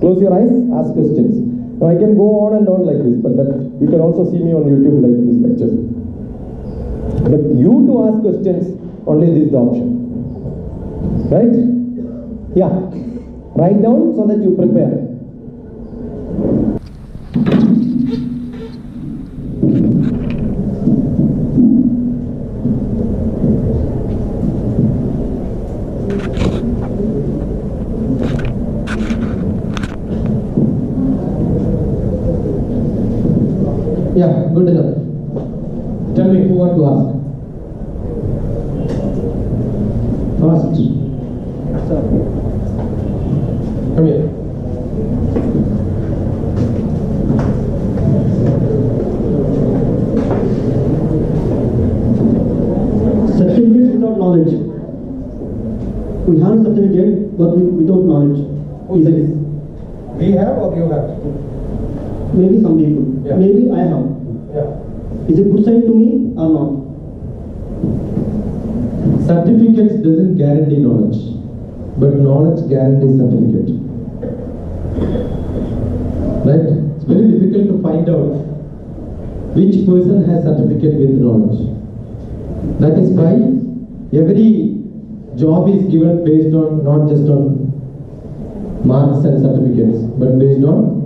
Close your eyes, ask questions. Now I can go on and on like this, but that you can also see me on YouTube like this lecture. But you to ask questions, only this is the option. Right? Yeah. Write down so that you prepare. Yeah, good enough. Tell me who want to ask. Ask. Sir. Come here. Certificate without knowledge. We have a certificate, but without knowledge. Who says? We have or you have? Maybe some people. Yeah. Maybe I have. Yeah. Is it good sign to me or not? Certificates doesn't guarantee knowledge, but knowledge guarantees certificate. Right? It's very difficult to find out which person has certificate with knowledge. That is why every job is given based on not just on marks and certificates, but based on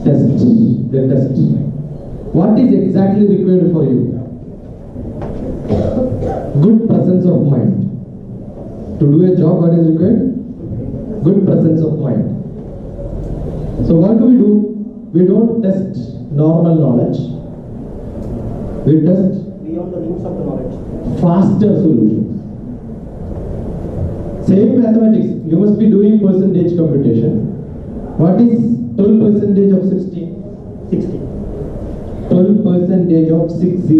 tests. The test. What is exactly required for you? Good presence of mind. To do a job, what is required? Good presence of mind. So what do? We don't test normal knowledge. We test Beyond the limits of the knowledge. faster solutions. Same mathematics, you must be doing percentage computation. What is 12% of 60? 60. 12% of 60.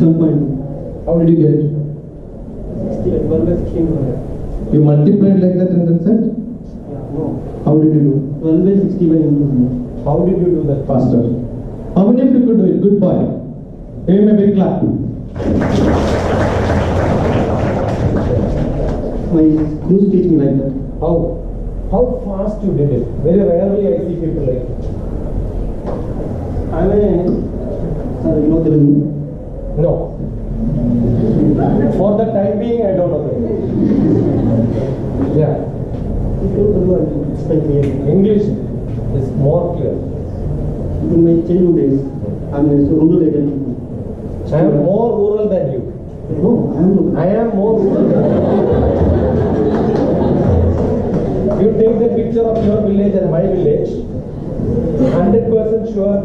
7.2. How did you get it? 60 and 12 by 16. You multiplied like that and then said? Yeah, no. How did you do? 12 by 60 by 100. How did you do that faster? How many of you could do it? Good boy. Give him a big clap. My schools teach me like that. How? How fast you did it? Very rarely I see people like it. I mean, you know Telugu? No. For the time being, I don't know. Yeah. English is more clear. In my childhood days, I mean, so rural area. I am more rural than you. No, I am more rural than you. You take the picture of your village and my village, 100% sure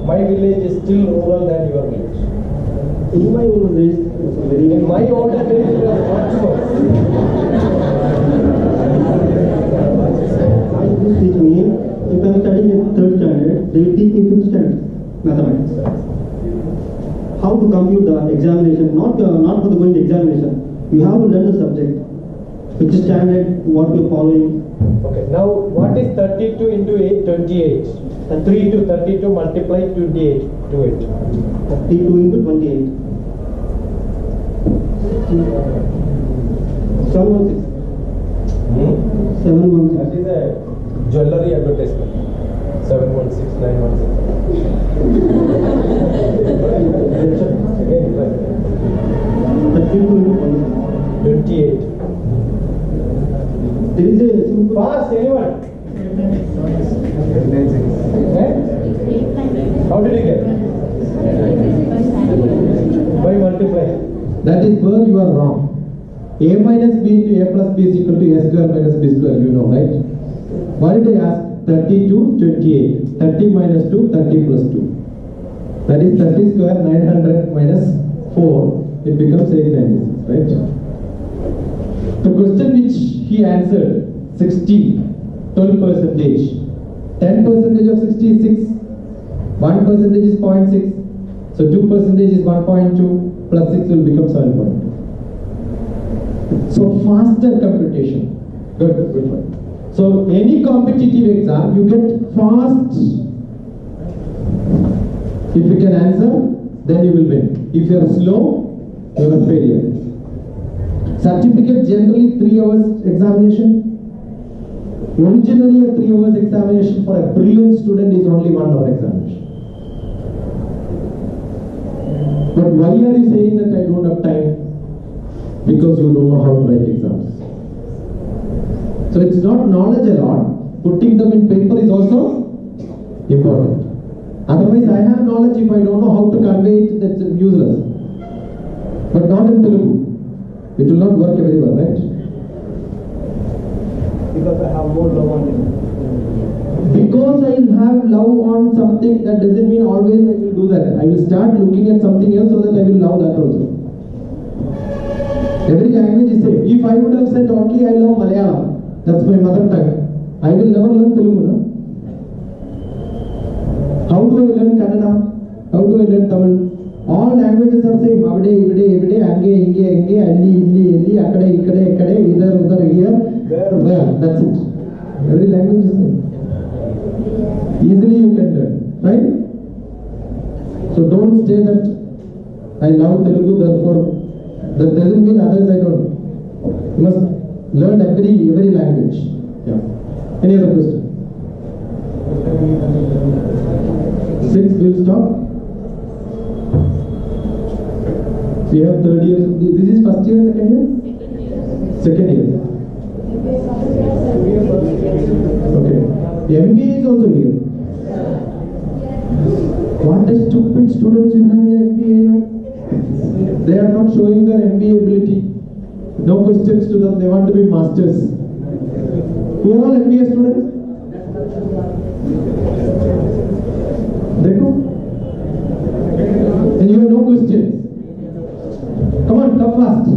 my village is still rural than your village. In my older days, it was a very... In my older days, it was much worse. My schools teach me, if I am studying in 3rd standard, they will teach me 5th standard mathematics. How to compute the examination, not for the going examination. You have to learn the subject, which is standard, what you are following. Okay, now what is 32 into 8? 28. 3 to 32 multiply 28 to it. 32 into 28. 716. 716. That is a jewelry advertisement. 716, 916. Again, right. 32 into 28. There is a simple... Fast, anyone? How did you get? By multiplying. That is where you are wrong. A minus b into a plus b is equal to a square minus b square, you know, right? Why did I ask? 30 to 28. 30 minus 2, 30 plus 2. That is 30 square, 900 minus 4. It becomes 896, right? The question which he answered, 60, 12%. 10% of 60 is 6. 1% is 0.6. So 2% is 1.2. Plus 6 will become 7.2. So faster computation. Good, good one. So any competitive exam, you get fast. If you can answer, then you will win. If you are slow, you are a failure. Certificate generally 3 hours examination. Originally a 3 hours examination for a brilliant student is only 1 hour examination. But why are you saying that I don't have time? Because you don't know how to write exams. So it's not knowledge alone, putting them in paper is also important. Otherwise I have knowledge, if I don't know how to convey it, that's useless. But not in Telugu. It will not work very well, right? Because I have more love on it. Because I have love on something, that doesn't mean always I will do that. I will start looking at something else so that I will love that also. Every language is same. If I would have said only I love Malayalam, that's my mother tongue, I will never learn Telugu. No? How do I learn Kannada? How do I learn Tamil? All languages are same. Avade, ivide, ivide, ange, inge, enge, alli, illi, illi, akade, ikkade, ekkade, idhar, udhar, here, there. That's it. Every language is same. Easily you can learn, right? So don't say that I love Telugu, therefore that doesn't mean others I don't. You must learn every language. Yeah. Any other question? 6 will stop. We have third year. This is first year, second year? Second year. Okay. The MBA is also here. What a stupid students you have in MBA. They are not showing their MBA ability. No questions to them. They want to be masters. Who are all MBA students? Dekho. And you have no questions. Come on, come fast.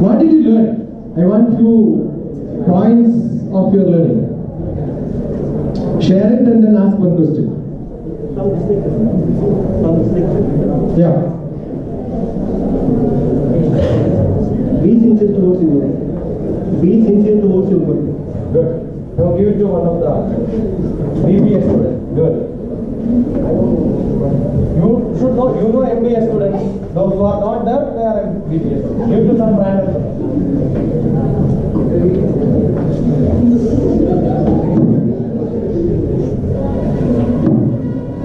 What did you learn? I want few points of your learning. Share it and then ask one question. Yeah. Be sincere towards your work. Be sincere towards your work. Good. Now give it to one of the BBA students. Good. You should know, you know MBA students. Those who are not there, they are BBA students. Give to some random.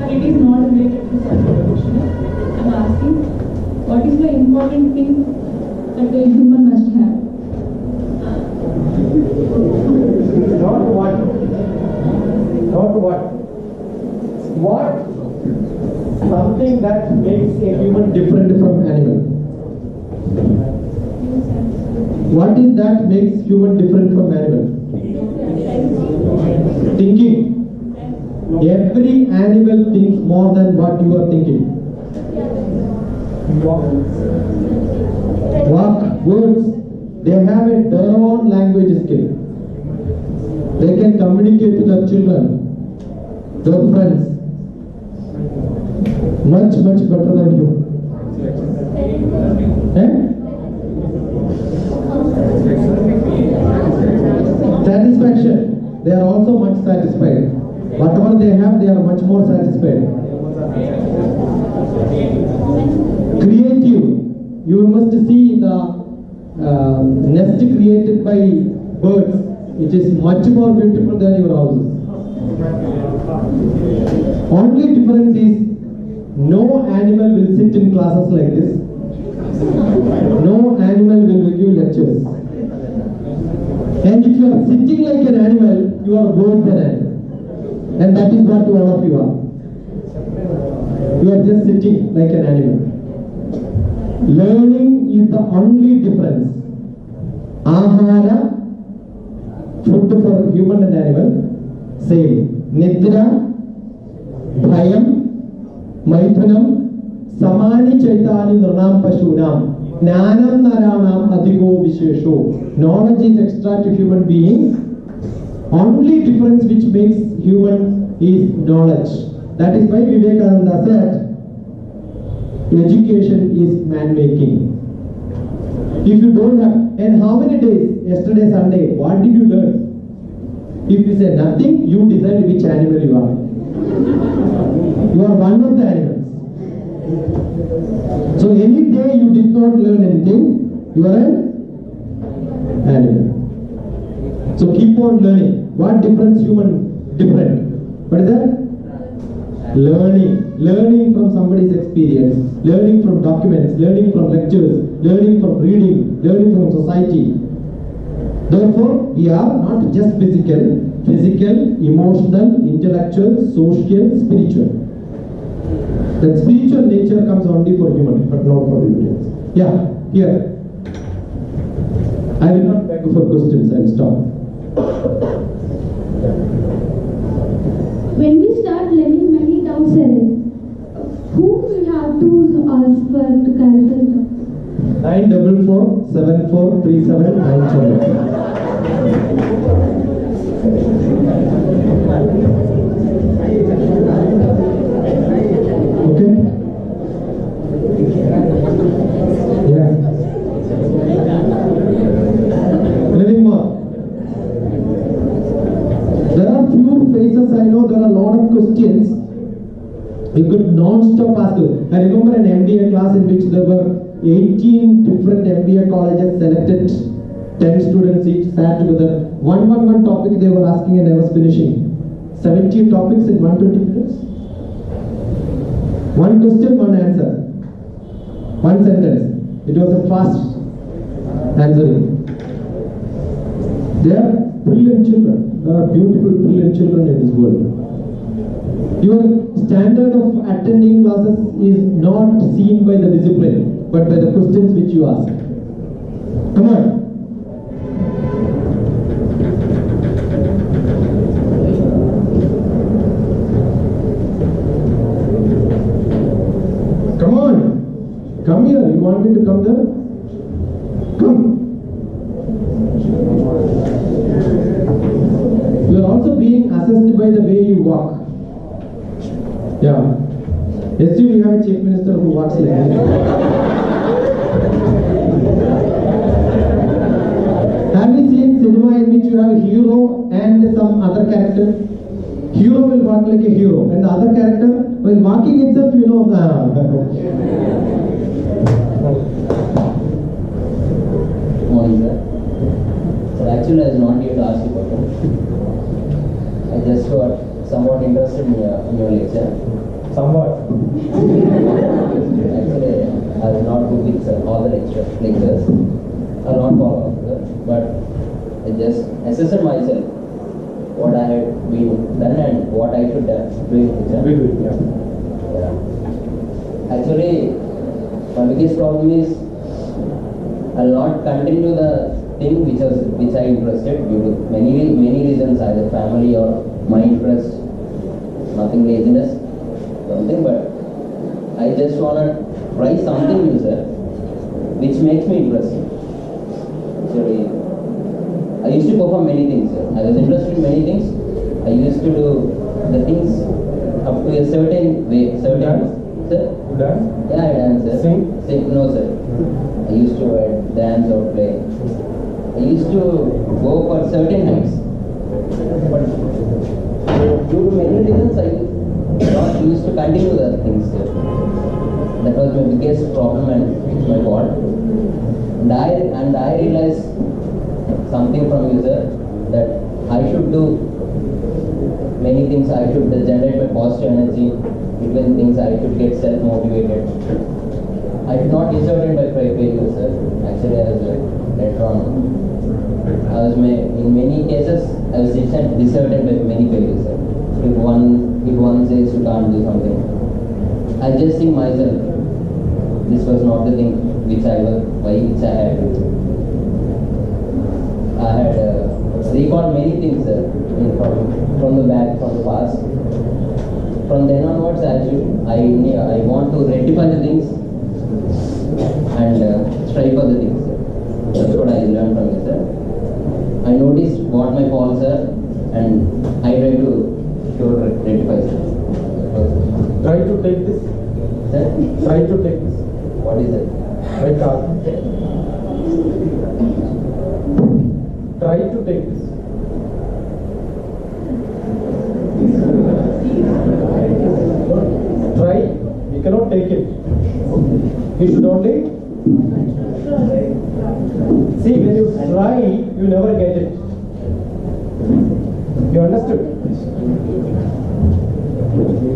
It is not related to such a question. I am asking, what is the important thing that a human must have? Not what. Not what. What? Something that makes a human different from animal. What is that makes human different from animal? Thinking. Every animal thinks more than what you are thinking. Walk, words. They have their own language skill. They can communicate to their children, their friends, much better than you. Satisfaction. They are also much satisfied. Whatever they have, they are much more satisfied. Creative. You must see the nest created by birds. It is much more beautiful than your houses. Only difference is no animal will sit in classes like this. No animal will give lectures. And if you are sitting like an animal, you are worse than an animal. And that is what all of you are. You are just sitting like an animal. Learning is the only difference. Ahara, food for human and animal, same. Nidra, Bhayam, Maithunam, Samani Chaitani Nranam Pashunam, Jnanam Naranam Adhigo Vishesho. Knowledge is extra to human being. Only difference which makes human is knowledge. That is why Vivekananda said, education is man-making. If you don't have, and how many days? Yesterday Sunday, what did you learn? If you say nothing, you decide which animal you are. You are one of the animals. don't learn anything, you are an animal. So keep on learning. What difference human different? What is that? Learning from somebody's experience, learning from documents, learning from lectures, learning from reading, learning from society. Therefore, we are not just physical, emotional, intellectual, social, spiritual. That spiritual nature comes only for human, but not for everybody else. Yeah, here. I will not beg for questions, I will stop. When we start learning many doubts arise, who we have to ask for to clarify the doubt? 944-3797. Okay? Yeah. Anything more? There are few phases, I know there are a lot of questions. You could non-stop ask. I remember an MBA class in which there were 18 different MBA colleges selected, 10 students each sat together. One topic they were asking and I was finishing. 70 topics in 120 minutes. One question, one answer. One sentence. It was a fast answering. They are brilliant children. There are beautiful, brilliant children in this world. Your standard of attending classes is not seen by the discipline, but by the questions which you ask. Come on. Come on. Come here. You want me to come there? Come. You are also being assessed by the way you walk. Yeah. Assume you have a chief minister who walks like that. Have you seen cinema in which you have a hero and some other character? Hero will walk like a hero, and the other character, while walking itself, you know the. Morning, sir. So actually, I was not here to ask you about it. I just got somewhat interested in your lecture. Somewhat. Actually, I was not good with all the lectures. I'll not follow up, sir. But I just assessed myself what I had been done and what I should do in future. Yeah. Actually, my biggest problem is I'll not continue the thing which I interested due to many reasons, either family or my interest, nothing laziness, something, but I just wanna try something new, sir, which makes me interested. Actually, I used to perform many things, sir. I was interested in many things. I used to do the things up to a certain way, certain. Sir? Dance? Yeah, I dance, sir. Sing? No, sir. I used to dance or play. I used to go for certain heights. But due to many reasons, I not used to continue the things, sir. That was my biggest problem and my fault. And I realized something from you, sir, that I should do many things. I should generate my positive energy. Even things I should get self-motivated. I should not deserted by failure, sir. Actually, I was later on. In many cases, I was deserted by many failures, sir. If one says you can't do something, I just think myself, this was not the thing which I had. I had recalled many things, sir, from the past. From then onwards, I want to rectify the things and strive for the things, sir. That's what I learned from you, sir. I noticed what my faults are and I try to rectify, sir. Try to take this. Sir? Try to take this. What is it? Right arm. Try to take this. Try. You cannot take it. You should only See, when you try, you never get it. You understood?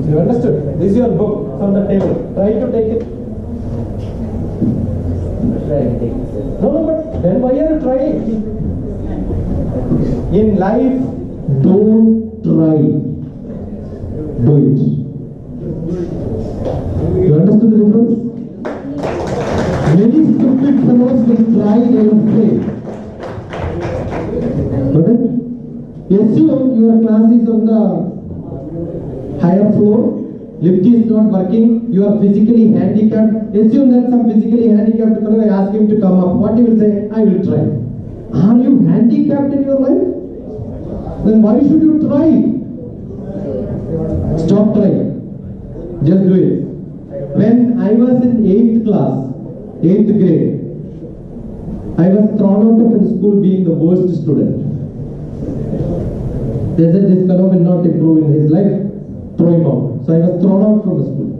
You understood? This is your book. It's on the table. Try to take it. No, but then why are you trying? In life, don't try. Do it. You understood the difference? Many stupid fellows will try, they will fail. Got it? Assume your class is on the higher floor, lift is not working, you are physically handicapped. Assume that some physically handicapped fellow, I ask him to come up. What he will say? I will try. Are you handicapped in your life? Then why should you try? Stop trying. Just do it. When I was in 8th class, 8th grade, I was thrown out of school being the worst student. They said this fellow will not improve in his life, throw him out. So I was thrown out from school.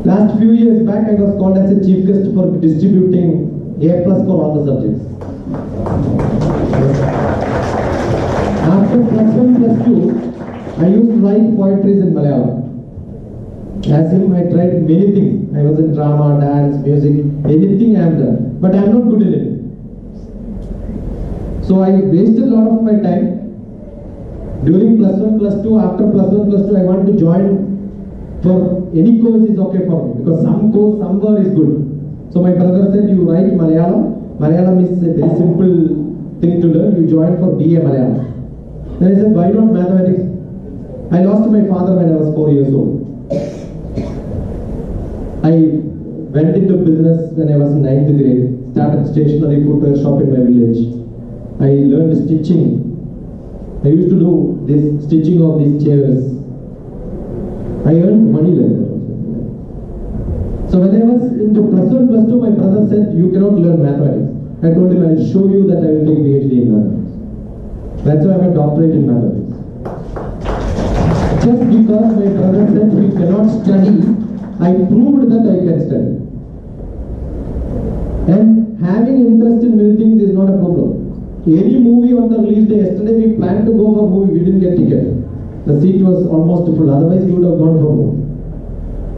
Last few years back, I was called as a chief guest for distributing A+ for all the subjects. After +1, +2, I used to write poetry in Malayalam. As in, I tried many things. I was in drama, dance, music, anything I am done. But I am not good in it. So I wasted a lot of my time. During +1, +2, after +1, +2, I want to join for any course is okay for me. Because some course, somewhere is good. So my brother said, you write Malayalam. Malayalam is a very simple thing to learn. You join for BA Malayalam. Then I said, why not mathematics? I lost my father when I was 4 years old. I went into business when I was in 9th grade, started stationery footwear shop in my village. I learned stitching. I used to do this stitching of these chairs. I earned money like that. So when I was into +1, +2, my brother said, you cannot learn mathematics. I told him, I will show you that I will take PhD in mathematics. That's why I have a doctorate in mathematics. Just because my brother said we cannot study, I proved that I can study. And having interest in many things is not a problem. Any movie on the release day, yesterday we planned to go for movie, we didn't get ticket. The seat was almost full, otherwise we would have gone for movie.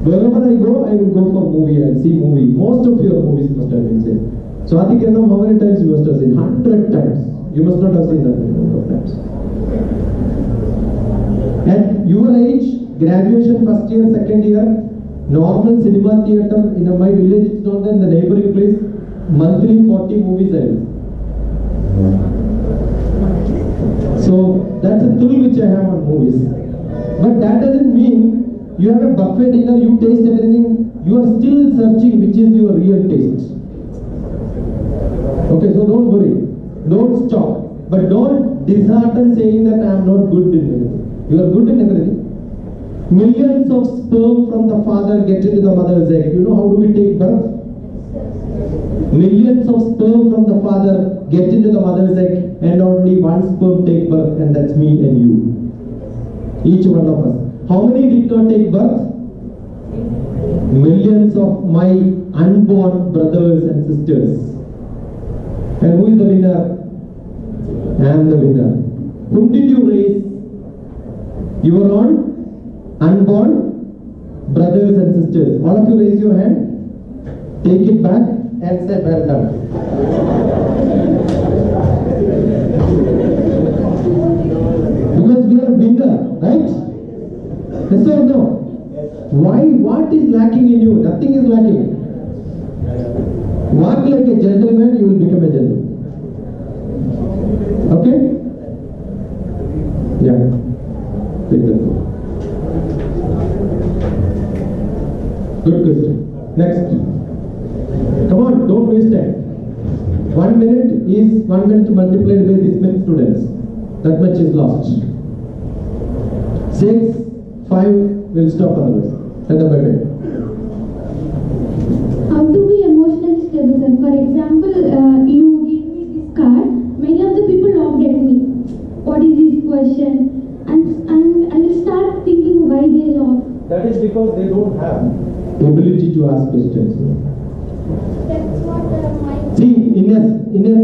Wherever I go, I will go for movie and see movie. Most of your movies must have been seen. So Adhikandam, how many times you must have seen? 100 times. You must not have seen that many number of times. At your age, graduation first year, second year, normal cinema theatre in my village, it's not in the neighboring place, monthly 40 movies I will. So that's a thrill which I have on movies. But that doesn't mean you have a buffet dinner, you taste everything, you are still searching which is your real taste. Okay, so don't worry, don't stop. But don't dishearten saying that I am not good in everything. You are good in everything. Millions of sperm from the father get into the mother's egg. You know how do we take birth? Millions of sperm from the father get into the mother's egg and only one sperm take birth, and that's me and you. Each one of us. How many did not take birth? Millions of my unborn brothers and sisters. And who is the winner? I am the winner. Whom did you raise? Your own unborn brothers and sisters. All of you raise your hand. Take it back and say well done. Because we are a winner, right? Yes or no? Why? What is lacking in you? Nothing is lacking. Walk like a gentleman, you will become a gentleman. Okay? Yeah. Take that book. Good question. Next. Come on, don't waste time. 1 minute is 1 minute multiplied by this many students. That much is lost. 6, 5 will stop otherwise. Let them by. How to be emotionally stable, sir? For example, you give me this card. Many of the people laughed at me. What is this question? And I will start thinking why they laugh. That is because they don't have ability to ask questions. That's what my... See, in a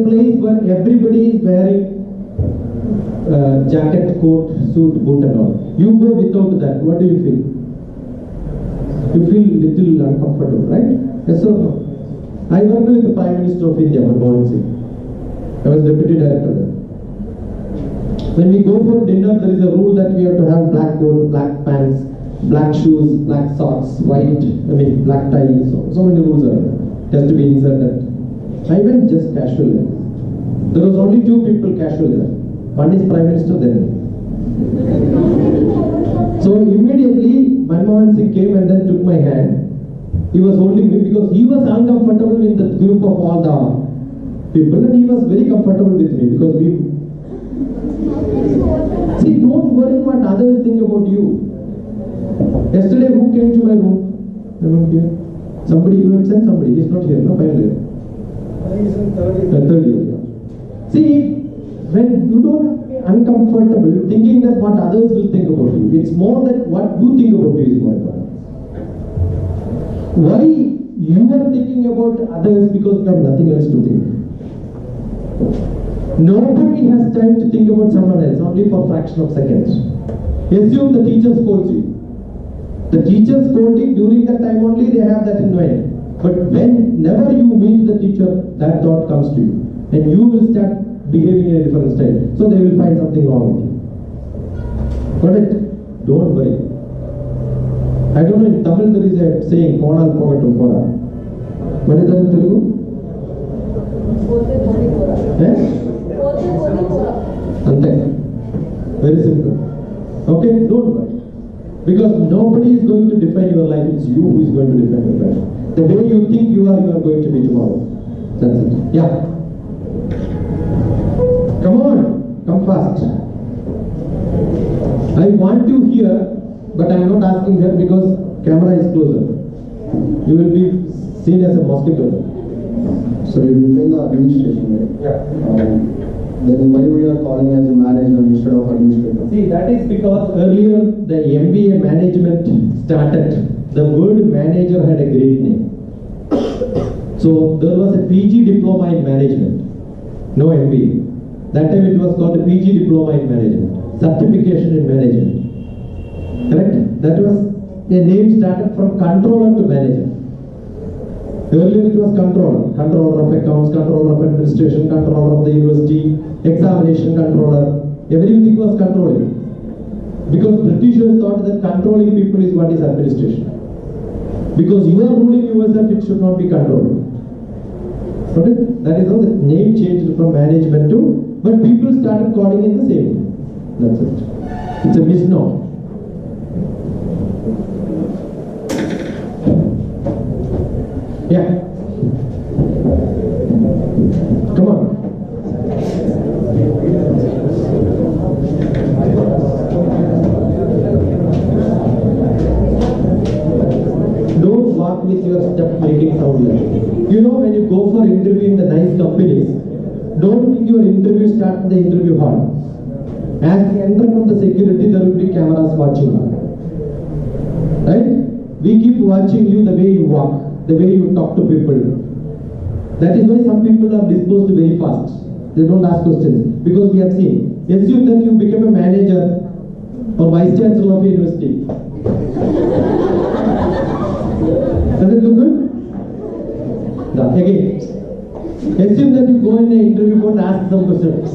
place where everybody is wearing jacket, coat, suit, boot and all, you go without that, what do you feel? You feel little uncomfortable, right? Yes or no? I worked with the Prime Minister of India, Manmohan Singh. I was Deputy Director there. When we go for dinner, there is a rule that we have to have black coat, black pants, black shoes, black socks, black tie, so many rules are there. It has to be inserted. I went just casual there. There was only two people casual there. One is Prime Minister, then me. So immediately, Manmohan Singh came and then took my hand. He was holding me because he was uncomfortable in the group of all the people, and he was very comfortable with me because we... See, don't worry what others think about you. Yesterday, who came to my room? Among you? Somebody, you have sent somebody. He's not here, no? Final year. He's in Third year. Yeah. See, when you don't be uncomfortable thinking that what others will think about you, it's more that what you think about you is more important. Why you are thinking about others? Because you have nothing else to think. Nobody has time to think about someone else, only for a fraction of seconds. Assume the teacher scolds you. The teacher scolding during that time only, they have that in mind. But whenever you meet the teacher, that thought comes to you. And you will start behaving in a different style. So they will find something wrong with you. Got it? Don't worry. I don't know, in Tamil there is a saying, Konal Pogatum Poda. What is that in Telugu? Ante. Very simple. Okay, don't worry. Because nobody is going to define your life, it's you who is going to define your life. The way you think you are going to be tomorrow. That's it. Yeah. Come on, come fast. I want you here, but I am not asking her because camera is closer. You will be seen as a mosquito. So you will in the administration, right? Yeah. Then why we are calling as a manager instead of administrator? See, that is because earlier the MBA management started. The word manager had a great name. So there was a PG diploma in management, no MBA. That time it was called a PG diploma in management, certification in management. Correct? That was a name started from controller to manager. Earlier it was controller, controller of accounts, controller of administration, controller of the university, examination controller. Everything was controlling. Because Britishers thought that controlling people is what is administration. Because you are ruling yourself, it should not be controlled. Okay? That is how the name changed from management to, but people started calling it the same. That's it. It's a misnomer. Yeah. Come on. Don't walk with your step making sound like. You know, when you go for interview in the nice companies, don't think your interview starts in the interview hall. As you enter from the security, there will be cameras watching you. Right? We keep watching you the way you walk, the way you talk to people. That is why some people are disposed very fast. They don't ask questions. Because we have seen. Assume that you become a manager or vice chancellor of a university. Does it look good? No. Again. Assume that you go in an interview and ask some questions.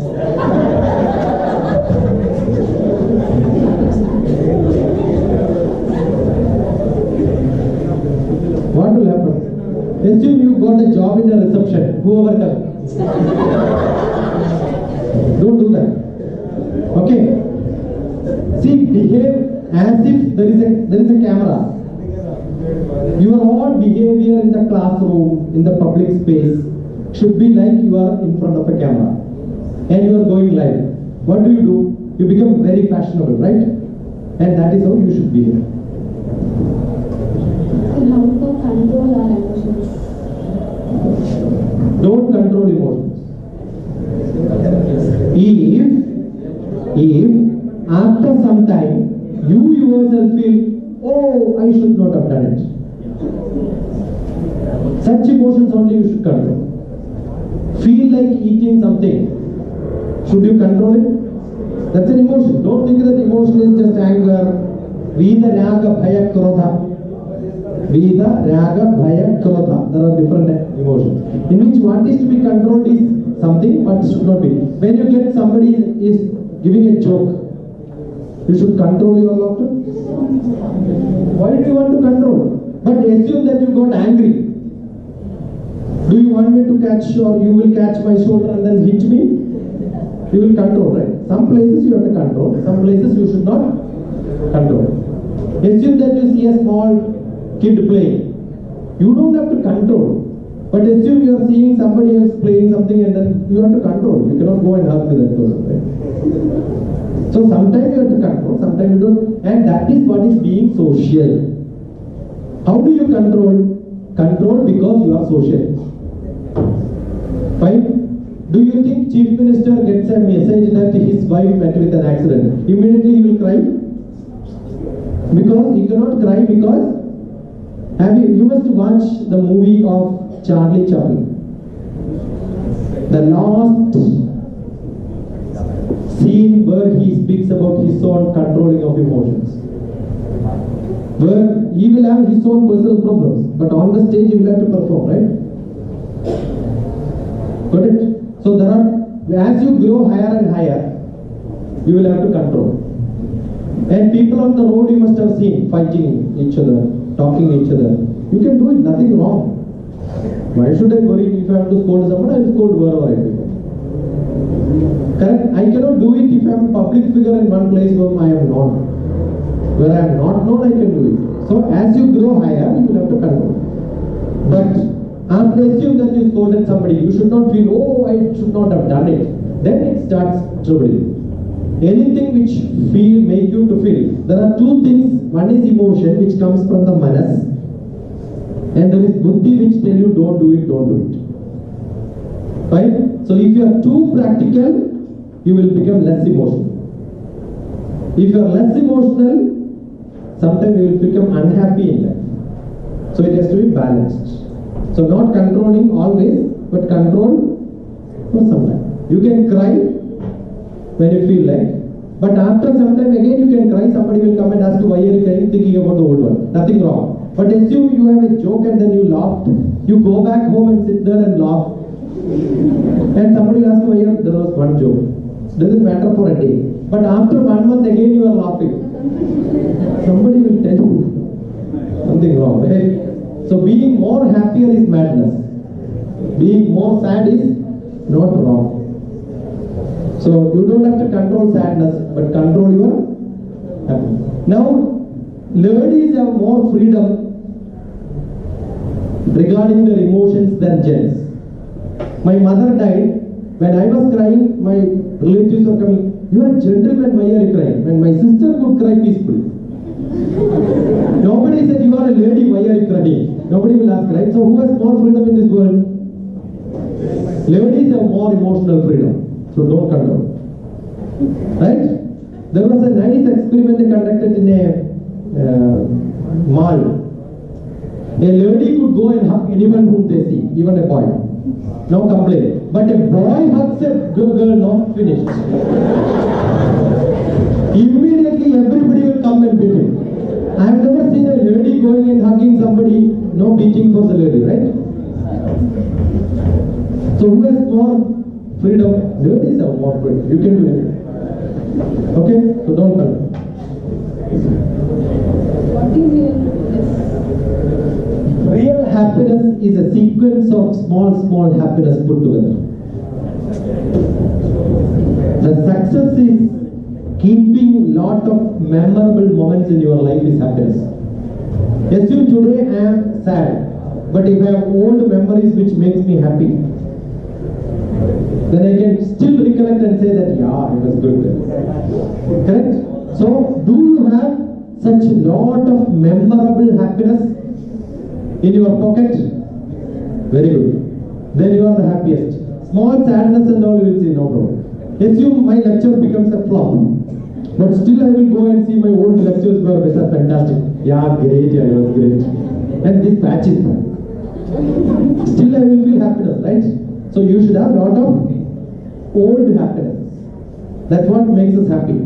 What will happen? Assume you got a job in the reception. Whoever comes. Don't do that. Okay. See, behave as if there is a camera. Your whole behavior in the classroom, in the public space, should be like you are in front of a camera. And you are going live. What do? You become very fashionable, right? And that is how you should behave. How to control our emotions? Don't control emotions. If after some time you yourself feel, oh, I should not have done it. Such emotions only you should control. Feel like eating something. Should you control it? That's an emotion. Don't think that emotion is just anger. Veda, raga, bhaya, krodha. Veda, raga, bhaya, krodha. There are different emotions. In which what is to be controlled is something, but should not be. When you get somebody is giving a joke, you should control your laughter. Why do you want to control? But assume that you got angry. Do you want me to catch, or you will catch my shoulder and then hit me? You will control, right? Some places you have to control, some places you should not control. Assume that you see a small kid playing. You don't have to control. But assume you are seeing somebody else playing something and then you have to control. You cannot go and help with that person, right? So sometimes you have to control, sometimes you don't. And that is what is being social. How do you control? Control because you are social. Fine? Do you think Chief Minister gets a message that his wife met with an accident? Immediately he will cry? Because he cannot cry because you must watch the movie of Charlie Chaplin. The last scene where he speaks about his own controlling of emotions. Where he will have his own personal problems, but on the stage he will have to perform, right? Got it? So there are, as you grow higher and higher, you will have to control. And people on the road you must have seen fighting each other, talking each other. You can do it, nothing wrong. Why should I worry if I have to scold someone? I will scold wherever I go. Correct? I cannot do it if I am a public figure in one place where I am not. Where I am not known, I can do it. So as you grow higher, you will have to control. But after assume that you scolded somebody, you should not feel, oh, I should not have done it. Then it starts troubling. Anything which make you to feel. There are two things. One is emotion, which comes from the manas. And there is buddhi, which tell you don't do it, don't do it. Right? So if you are too practical, you will become less emotional. If you are less emotional, sometimes you will become unhappy in life. So it has to be balanced. So not controlling always, but control for some time. You can cry when you feel like, but after some time again you can cry, somebody will come and ask you why are you crying, thinking about the old one. Nothing wrong. But assume you have a joke and then you laugh. You go back home and sit there and laugh. And somebody will ask you why there was one joke. Doesn't matter for a day. But after 1 month again you are laughing. Somebody will tell you something wrong, right? So being more happier is madness. Being more sad is not wrong. So you don't have to control sadness, but control your happiness. Now, ladies have more freedom regarding their emotions than gents. My mother died. When I was crying, my relatives were coming. You are a gentleman, why are you crying? When my sister could cry peacefully. Nobody said you are a lady, why are you crying? Nobody will ask, right? So who has more freedom in this world? Ladies have more emotional freedom. So don't control. Right? There was a nice experiment conducted in a mall. A lady could go and hug anyone whom they see, even a boy. No complaint. But a boy hugs a girl, no, finished. Immediately everybody will come and beat him. I have never seen a lady going and hugging somebody, no beating for the lady, right? So who has more freedom? Ladies have more freedom. You can do it. Okay? So don't control. What is real? Real happiness is a sequence of small happiness put together. The success is keeping lot of memorable moments in your life is happiness. Assume today I am sad, but if I have old memories which makes me happy, then I can still recollect and say that, yeah, it was good. Correct? So, do you have such a lot of memorable happiness in your pocket? Very good. Then you are the happiest. Small sadness and all you will see, no problem. Assume my lecture becomes a flop, but still I will go and see my old lectures were fantastic. Yeah, great, yeah, it was great. And this batch is fine. Still I will feel happiness, right? So you should have a lot of old happiness. That's what makes us happy.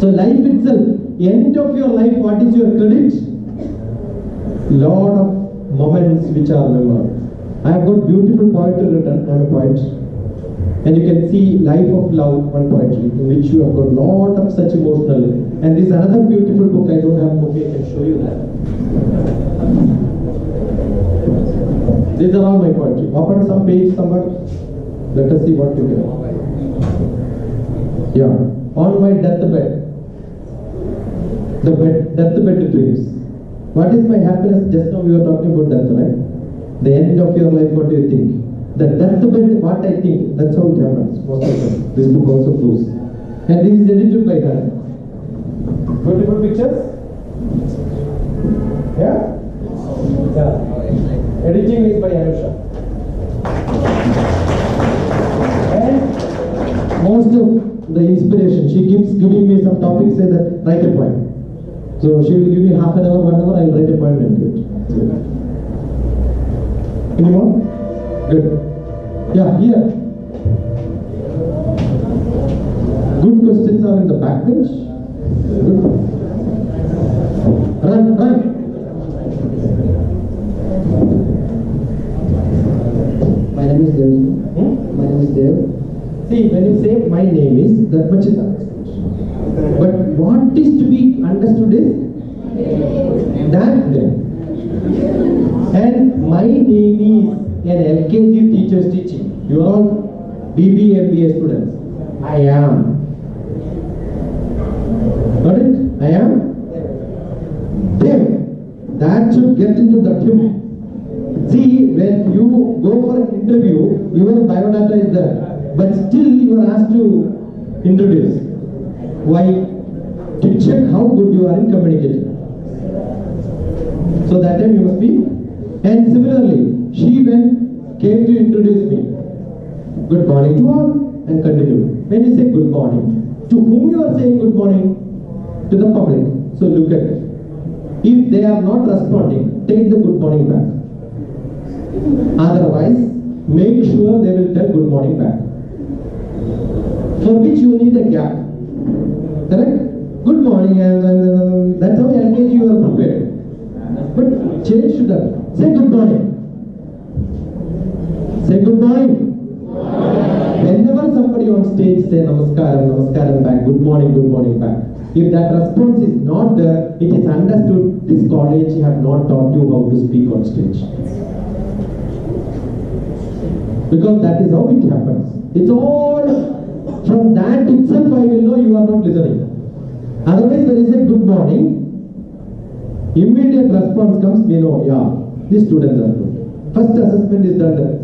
So life itself, end of your life, what is your credit? Lot of moments which are memorable. I have got beautiful poetry written. I am a poet. And you can see Life of Love, one poetry, in which you have got lot of such emotional. And this is another beautiful book. I don't have a copy, I can show you that. These are all my poetry. Open some page somewhere. Let us see what you get. Yeah. On my deathbed. Deathbed dreams. What is my happiness? Just now we were talking about death, right? The end of your life, what do you think? The deathbed, what I think, that's how it happens. Most of the time. This book also proves. And this is edited by her. Beautiful pictures? Yeah? Yeah. Editing is by Anusha. And most of the inspiration, she keeps giving me some topics, say that write a poem. So she will give me half an hour, 1 hour, I will write a poem and do it. Any more? Good. Yeah, here. Good questions are in the back bench. Good. Run. My name is Dev. My name is Dev. See, when you say my name is, that much is understood. But what is to be understood is that name. And my name is an LKG teacher's teaching. You are all BB, MBA students. I am. Got it? I am them. That should get into the hymn. See, when you go for an interview, your biodata is there. But still you are asked to introduce. Why? To check how good you are in communicating. So that time you must be. And similarly, she came to introduce me. Good morning to all, and continue. When you say good morning, to whom you are saying good morning? To the public. So look at it. If they are not responding, take the good morning back. Otherwise, make sure they will tell good morning back. For which you need a gap. Correct? Good morning, and that's how LKG you are prepared. But change should have. Say good morning. Say good morning. Whenever somebody on stage say namaskaram back, good morning back. If that response is not there, it is understood this college have not taught you how to speak on stage. Because that is how it happens. It's all from that itself I will know you are not listening. Otherwise there is a good morning. Immediate response comes, we know, yeah, these students are good. First assessment is done there.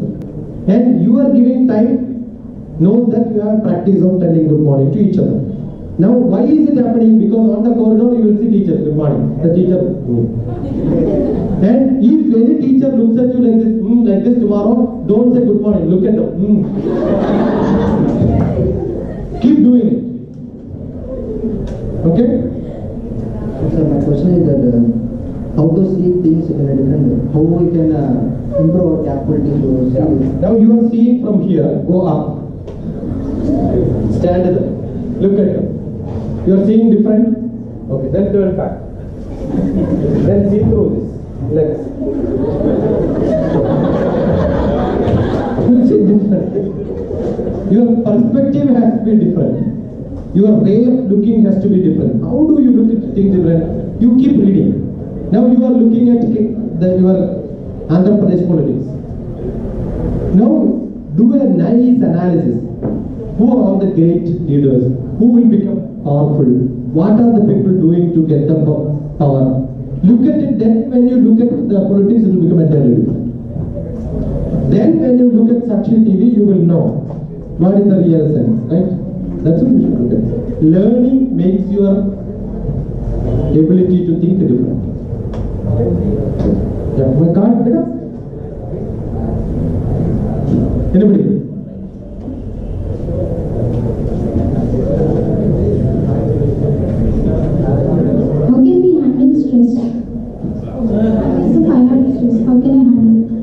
And you are giving time, knows that you have practice of telling good morning to each other. Now why is it happening? Because on the corridor you will see teacher, good morning. The teacher, And if any teacher looks at you like this tomorrow, don't say good morning, look at them. Keep doing it. Okay? So my question is that how to see things in a different way. How we can improve our capability to see. Yeah. Now you are seeing from here, go up. Stand there. Look at them. You are seeing different? Okay, then turn back. Then see through this. Legs. You will see different. Your perspective has to be different. Your way of looking has to be different. How do you look at things different? You keep reading. Now you are looking at your Andhra Pradesh politics. Now do a nice analysis. Who are all the great leaders? Who will become powerful? What are the people doing to get the power? Look at it, then when you look at the politics, it will become entirely different. Then when you look at Sakshi TV, you will know what is the real sense, right? That's what you should look at. Learning makes your ability to think different. Yeah, my card, better? Anybody? How can we handle stress? As a finance stress? How can I handle it?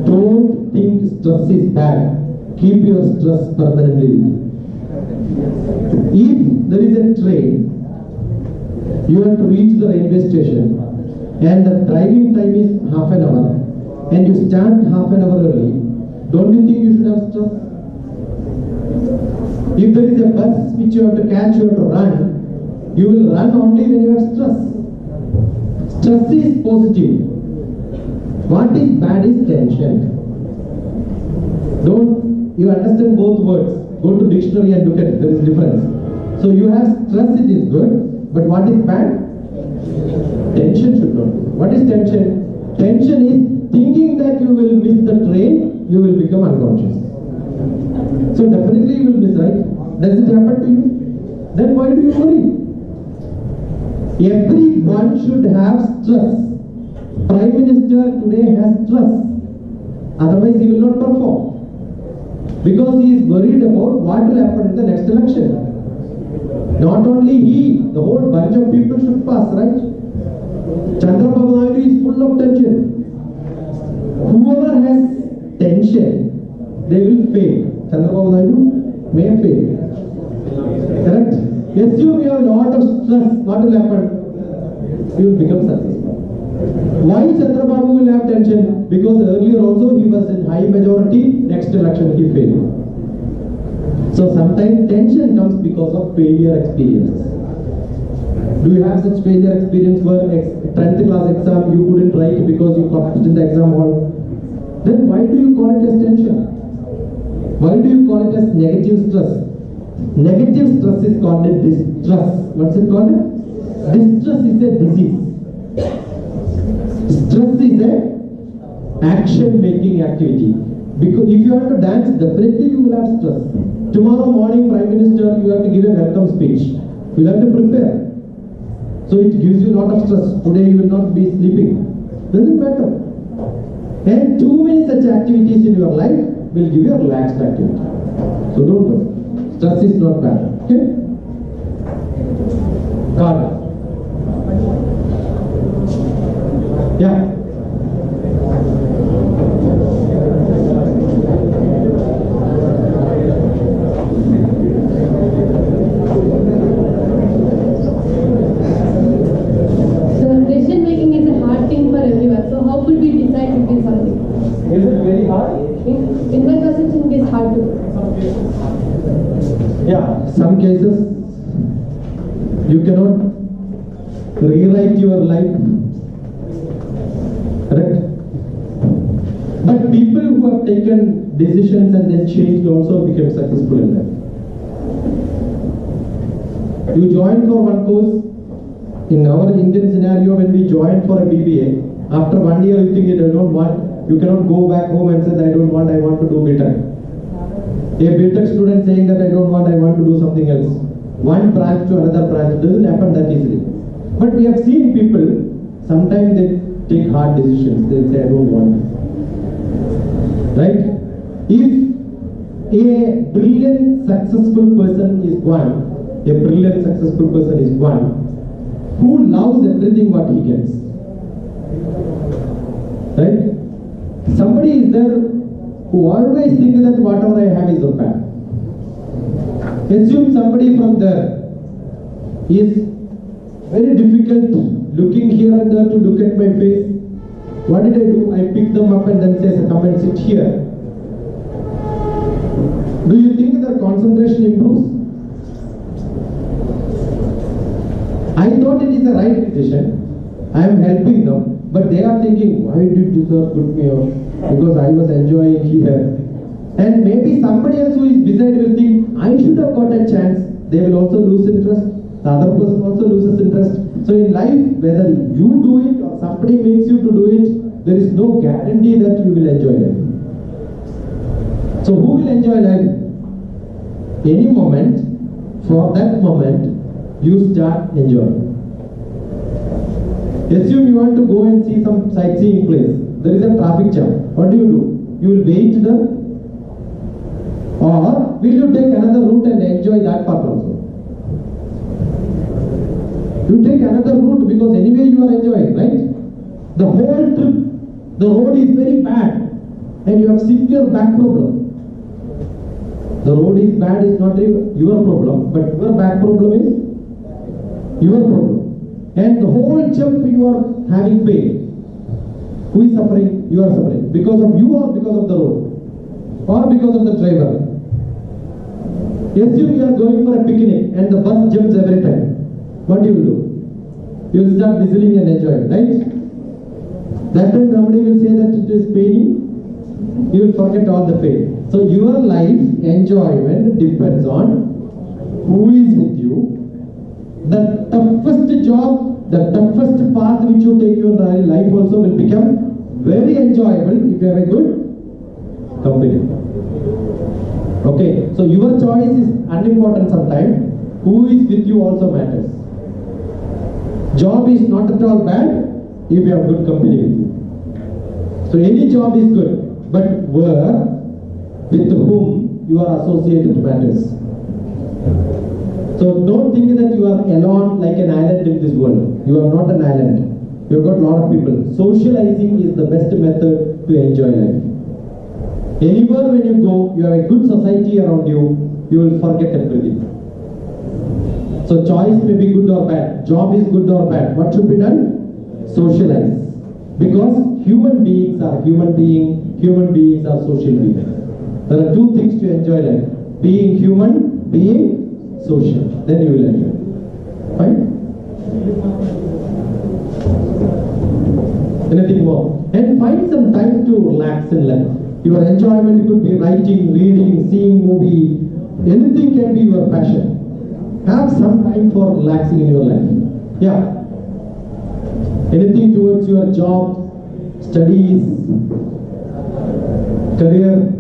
Don't think stress is bad. Keep your stress permanently with you. If there is a train, you have to reach the railway station and the driving time is half an hour and you stand half an hour early, don't you think you should have stress? If there is a bus which you have to catch, you have to run, you will run only when you have stress. Stress is positive. What is bad is tension. You understand both words. Go to dictionary and look at it. There is difference. So you have stress, it is good. But what is bad? Tension should not be. What is tension? Tension is thinking that you will miss the train, you will become unconscious. So definitely you will miss, right? Does it happen to you? Then why do you worry? Everyone should have stress. Prime Minister today has stress. Otherwise he will not perform. Because he is worried about what will happen in the next election. Not only he, the whole bunch of people should pass, right? Chandrababu Naidu is full of tension. Whoever has tension, they will fail. Chandrababu Naidu may fail. Correct? Assume you have a lot of stress, what will happen? You will become successful. Why Chandrababu will have tension? Because earlier also he was in high majority, next election he failed. So sometimes tension comes because of failure experiences. Do you have such failure experience where 10th class exam you couldn't write because you collapsed in the exam hall? Then why do you call it as tension? Why do you call it as negative stress? Negative stress is called a distress. What's it called? Distress is a disease. Stress is a action-making activity. Because if you have to dance, definitely you will have stress. Tomorrow morning, Prime Minister, you have to give a welcome speech. You will have to prepare. So it gives you a lot of stress. Today you will not be sleeping. Doesn't matter. And too many such activities in your life will give you a relaxed activity. So don't worry. Stress is not bad. Okay? Card. Yeah. So decision making is a hard thing for everyone. So how could we decide between something? Is it very hard? In my perception, it is hard to. Yeah. Some cases you cannot rewrite your life. Correct? But people who have taken decisions and then changed also became successful in life. You join for one course. In our Indian scenario, when we join for a BBA, after 1 year you think I don't want, you cannot go back home and say I don't want, I want to do BTech. A BTech student saying that I don't want, I want to do something else. One branch to another branch, doesn't happen that easily. But we have seen people, sometimes they take hard decisions. They say, I don't want. Right? If a brilliant successful person is one, who loves everything what he gets. Right? Somebody is there who always thinks that whatever I have is bad. Assume somebody from there is very difficult, looking here and there to look at my face. What did I do? I pick them up and then say, come and sit here. Do you think their concentration improves? I thought it is the right decision. I am helping them, but they are thinking, why did this put me off? Because I was enjoying here. And maybe somebody else who is beside will think, I should have got a chance. They will also lose interest. The other person also loses interest. So in life, whether you do it or somebody makes you to do it, there is no guarantee that you will enjoy life. So who will enjoy life? Any moment, for that moment, you start enjoying. Assume you want to go and see some sightseeing place. There is a traffic jam. What do? You will wait there? Or will you take another route and enjoy that part also? You take another route because anyway you are enjoying, right? The whole trip The road is very bad and you have severe back problem. The road is bad is not your problem, but your back problem is your problem. And the whole jump you are having pain. Who is suffering? You are suffering. Because of you or because of the road? Or because of the driver? Assume you are going for a picnic and the bus jumps every time. What do? You will start whistling and enjoying, right? That time somebody will say that it is paining. You will forget all the pain. So your life enjoyment depends on who is with you. The toughest job, the toughest path which you take your life also will become very enjoyable if you have a good company. Okay, so your choice is unimportant sometimes. Who is with you also matters. Job is not at all bad if you have good company with you. So any job is good, but where, with whom you are associated matters. So don't think that you are alone like an island in this world. You are not an island. You have got a lot of people. Socializing is the best method to enjoy life. Anywhere when you go, you have a good society around you, you will forget everything. So choice may be good or bad. Job is good or bad. What should be done? Socialize. Because human beings are human beings are social beings. There are two things to enjoy life. Being human, being social. Then you will enjoy. Fine? Anything more? And find some time to relax in life. Your enjoyment could be writing, reading, seeing movie. Anything can be your passion. Have some time for relaxing in your life. Yeah. Anything towards your job, studies, career.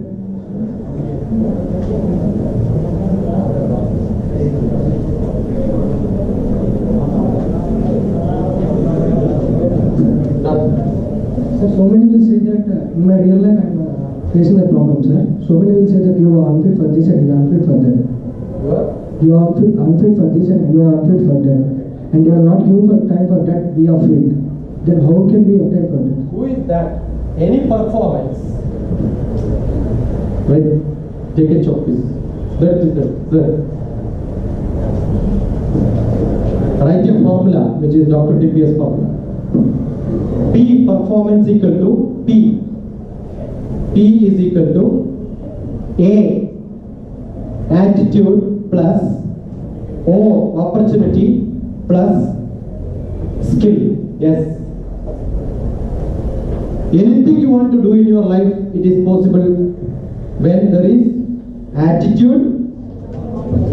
So many will say that in my real life I'm facing a problem, sir. So many will say that you are unfit for this and you are unfit for that. What? You are unfit for this and you are unfit for that. And they are not given for time for that, we are fit. Then how can we obtain for that? Who is that? Any performance. Right? Take a chalk piece. That is that. Write a formula which is DrTPS formula. P performance equal to P. P is equal to A attitude plus O opportunity plus skill. Yes. Anything you want to do in your life, it is possible when there is attitude,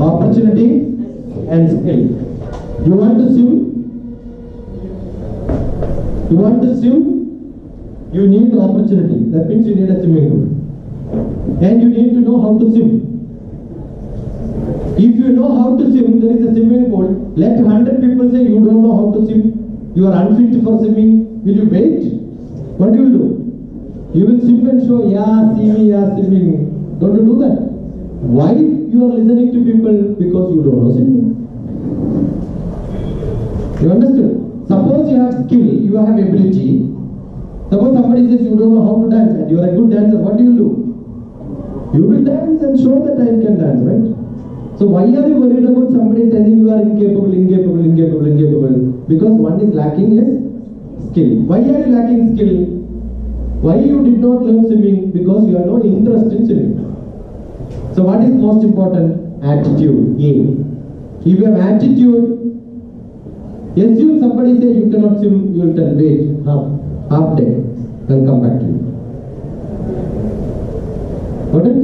opportunity and skill. You want to swim? You want to swim? You need opportunity. That means you need a swimming pool. And you need to know how to swim. If you know how to swim, there is a swimming pool. Let 100 people say you don't know how to swim. You are unfit for swimming. Will you wait? What do? You will swim and show, yeah, see me, yeah, swimming. Don't you do that? Why you are listening to people? Because you don't know swimming. You understood? Suppose you have skill, you have ability. Suppose somebody says you don't know how to dance and you are a good dancer, what do? You will dance and show that I can dance, right? So why are you worried about somebody telling you are incapable? Because one is lacking is skill. Why are you lacking skill? Why you did not learn swimming? Because you have no interest in swimming. So what is most important? Attitude. A. If you have attitude, assume somebody say you cannot swim, you will tell wait, half day, then come back to you. Got it?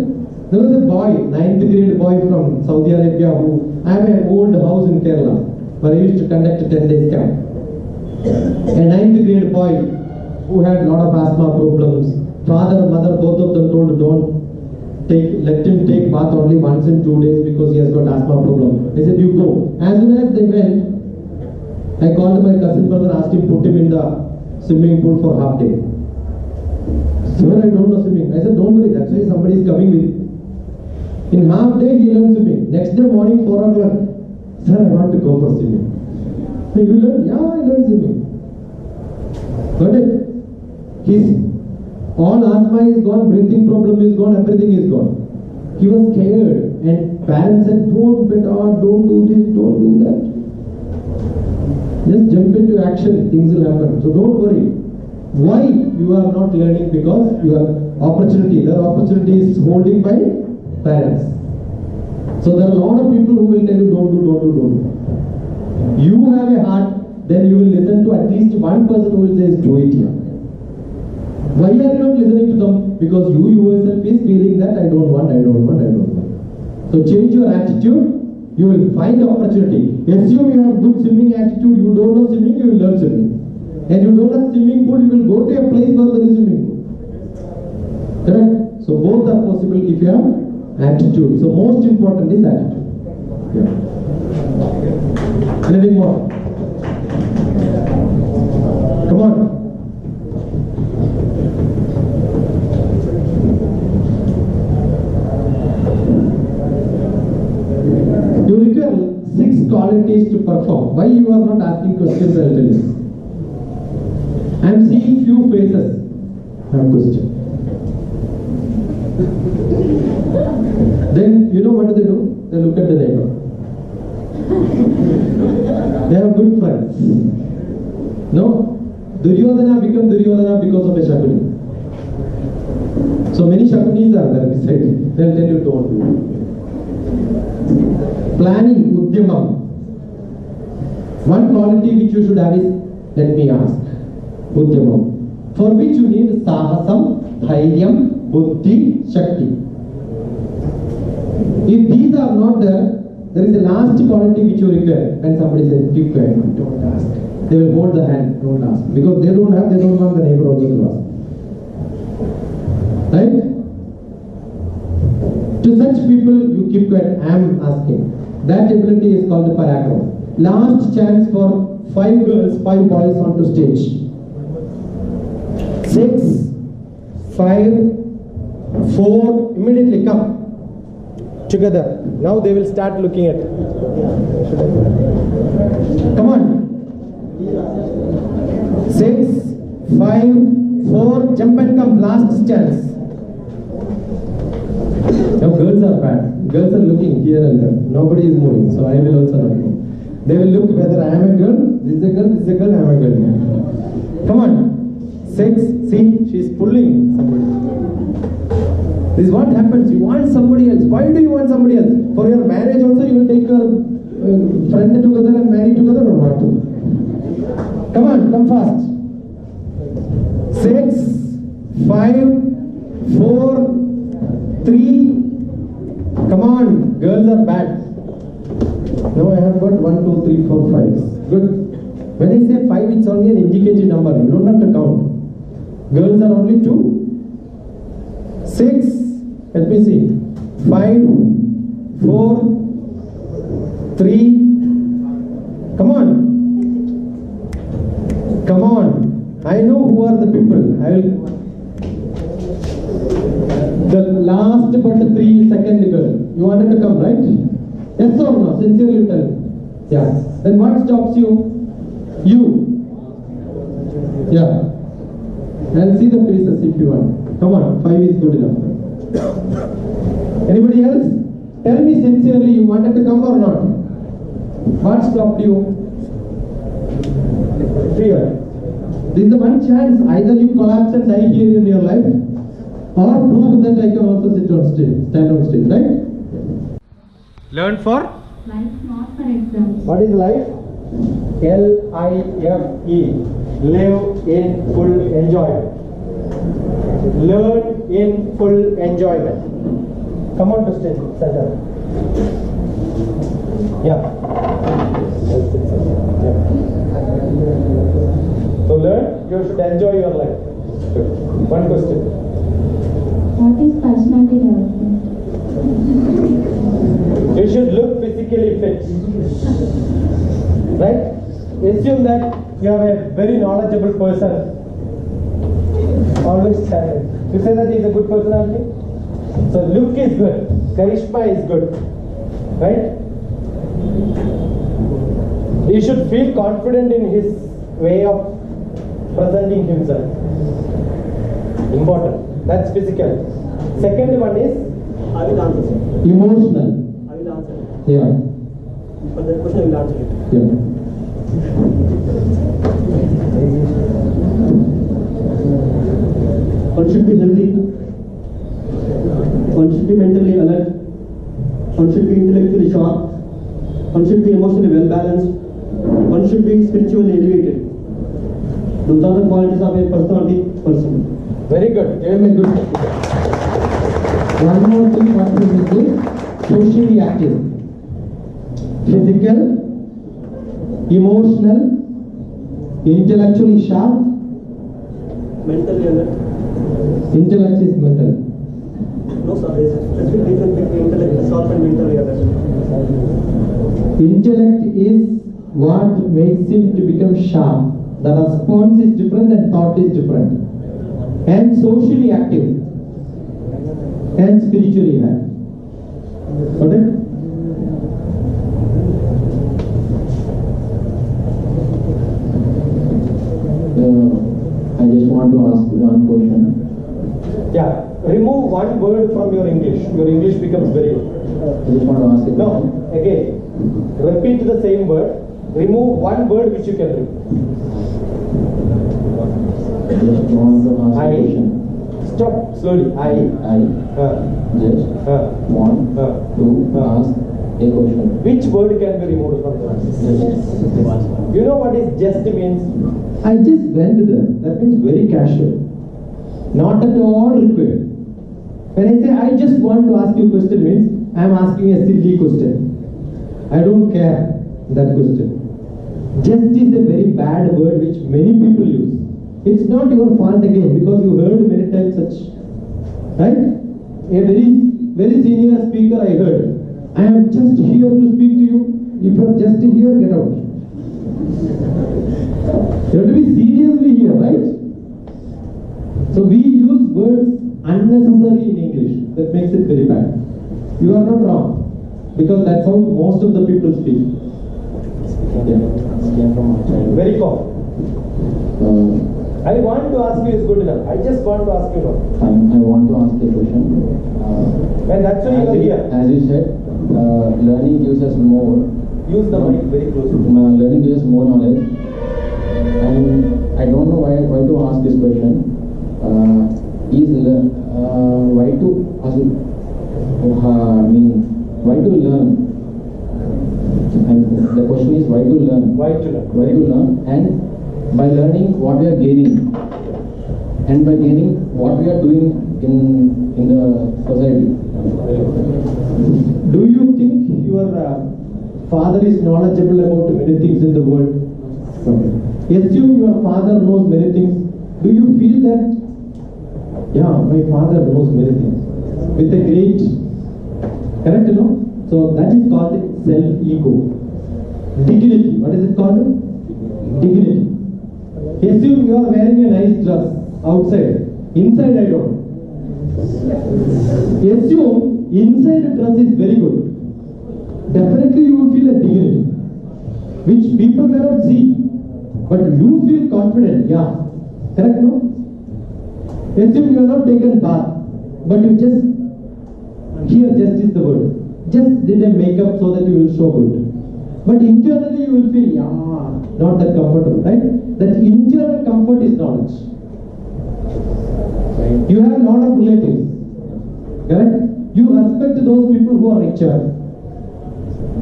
There was a boy, 9th grade boy from Saudi Arabia who, I have an old house in Kerala where I used to conduct a 10 days camp. A 9th grade boy who had a lot of asthma problems. Father, mother, both of them told let him take bath only once in 2 days because he has got asthma problem. They said you go. As soon as they went, I called my cousin brother, asked him put him in the swimming pool for half day. Sir, I don't know swimming. I said don't worry, that's why somebody is coming with. In half day he learned swimming. Next day morning 4 o'clock, sir, I want to go for swimming. You learn? Yeah, I learned swimming. Got it? His all asthma is gone, breathing problem is gone, everything is gone. He was scared, and parents said, don't beta, don't do this, don't do that. Just jump into action, things will happen. So don't worry. Why you are not learning? Because your opportunity, their opportunity is holding by parents. So there are a lot of people who will tell you don't do, don't do, don't do. You have a heart, then you will listen to at least one person who will say, do it here. Why are you not listening to them? Because you yourself is feeling that I don't want. So change your attitude, you will find opportunity. Assume you have good swimming attitude, you don't know swimming, you will learn swimming. And you don't have swimming pool, you will go to a place where there is swimming pool. Correct? So both are possible if you have attitude. So most important is attitude. Yeah. Anything more? Come on. You require 6 qualities to perform. Why you are not asking questions? I'll tell you. I am seeing few faces. I have a question. Then you know what do? They look at the neighbor. They are good friends. No? Duryodhana become Duryodhana because of a Shakuni. So many Shakunis are there beside. They'll tell you don't do it. Planning, Udyamam. One quality which you should have is, let me ask, Udyamam. For which you need Sahasam, Dhairyam, Buddhi, Shakti. If these are not there, there is a last quality which you require. And somebody says, keep quiet, don't ask. They will hold the hand, don't ask. Because they don't want the neighbor also to ask. Right? To such people, you keep quiet, I am asking. That ability is called the paragraph. Last chance for 5 girls, 5 boys onto stage. 6, 5, 4, immediately come. Together. Now they will start looking at. Come on. 6, 5, 4, jump and come. Last chance. Now girls are bad. Girls are looking here and there. Nobody is moving. So I will also not move. They will look whether I am a girl, this is a girl, this is a girl, I am a girl. Come on. 6, see, she is pulling somebody. This is what happens. You want somebody else. Why do you want somebody else? For your marriage also you will take your friend together and marry together or what? Come on, come fast. 6, 5, 4, 3. Come on, girls are bad. Now I have got 1, 2, 3, 4, 5. Good. When I say 5, it's only an indicative number. You don't have to count. Girls are only 2. 6. Let me see. 5, 4, 3. Come on. Come on. I know who are the people. I will. The last but 3 second girl. You wanted to come, right? Yes or no? Sincerely tell me. Yeah. Then what stops you? You. Yeah. I'll see the faces if you want. Come on. 5 is good enough. Anybody else? Tell me sincerely, you wanted to come or not? What stopped you? Fear. This is the one chance. Either you collapse and die here in your life, or prove that I can also sit on stage, stand on stage, right? Learn for? Life, not for exams. What is life? L-I-F-E. Live in full enjoyment. Learn in full enjoyment. Come on to stage, center. Yeah. So learn, you should enjoy your life. Good. One question. What is personality development? You should look physically fit. Right? Assume that you are a very knowledgeable person. Always challenge. You say that he is a good personality? So look is good. Charisma is good. Right? He should feel confident in his way of presenting himself. Important. That's physical. Second one is I will answer, sir. emotional. I will answer. Yeah. For that question, I will answer it. Yeah. One should be healthy. One should be mentally alert. One should be intellectually sharp. One should be emotionally well balanced. One should be spiritually elevated. Those are the qualities of a personality person. Very good. Give him a good. One more thing what we will do, socially active. Physical, emotional, intellectually sharp. Mentally alert. Intellect is mental. No, sir. There is a specific difference between intellect sharp and mentally alert. Intellect is what makes him to become sharp. The response is different and thought is different. And socially active. And spiritually active. Okay? I just want to ask one question. Yeah. Remove one word from your English. Your English becomes very good. I just want to ask a question. No. Again. Repeat the same word. Remove one word which you can remove. I just want to ask a I. question. Stop. Slowly. I. Just want to ask a question. Which word can be removed from the Just You know what is just means? I just went there. That means very casual. Not at all required. When I say I just want to ask you a question means I am asking a silly question. I don't care that question. Just is a very bad word which many people use. It's not your fault again because you heard many times such. Right? A very senior speaker I heard. I am just here to speak to you. If you are just here, get out. You have to be seriously here, right? So we use words unnecessary in English. That makes it very bad. You are not wrong. Because that's how most of the people speak. came from my childhood. Very common. I want to ask you is good enough. I just want to ask you one. I want to ask a question. And that's why you are here. As you said, learning gives us more. Use the mic very close. Learning gives us more knowledge. And I don't know why to ask this question. Why to learn? And the question is why to learn? Why to learn? Why to learn? And by learning, what we are gaining, and by gaining, what we are doing in the society. Do you think your father is knowledgeable about many things in the world? Assume your father knows many things. Do you feel that? Yeah, my father knows many things. With a great, correct, you know? So that is called self-ego. Dignity. What is it called? Dignity. Assume you are wearing a nice dress outside. Inside I don't. Assume inside the dress is very good. Definitely you will feel a dignity, which people may not see, but you feel confident. Yeah, correct, no? Assume you are not taken bath, but you just is the word. Just did a makeup so that you will show good. But internally you will feel, not that comfortable, right? That internal comfort is knowledge. You have a lot of relatives, correct? You respect those people who are richer.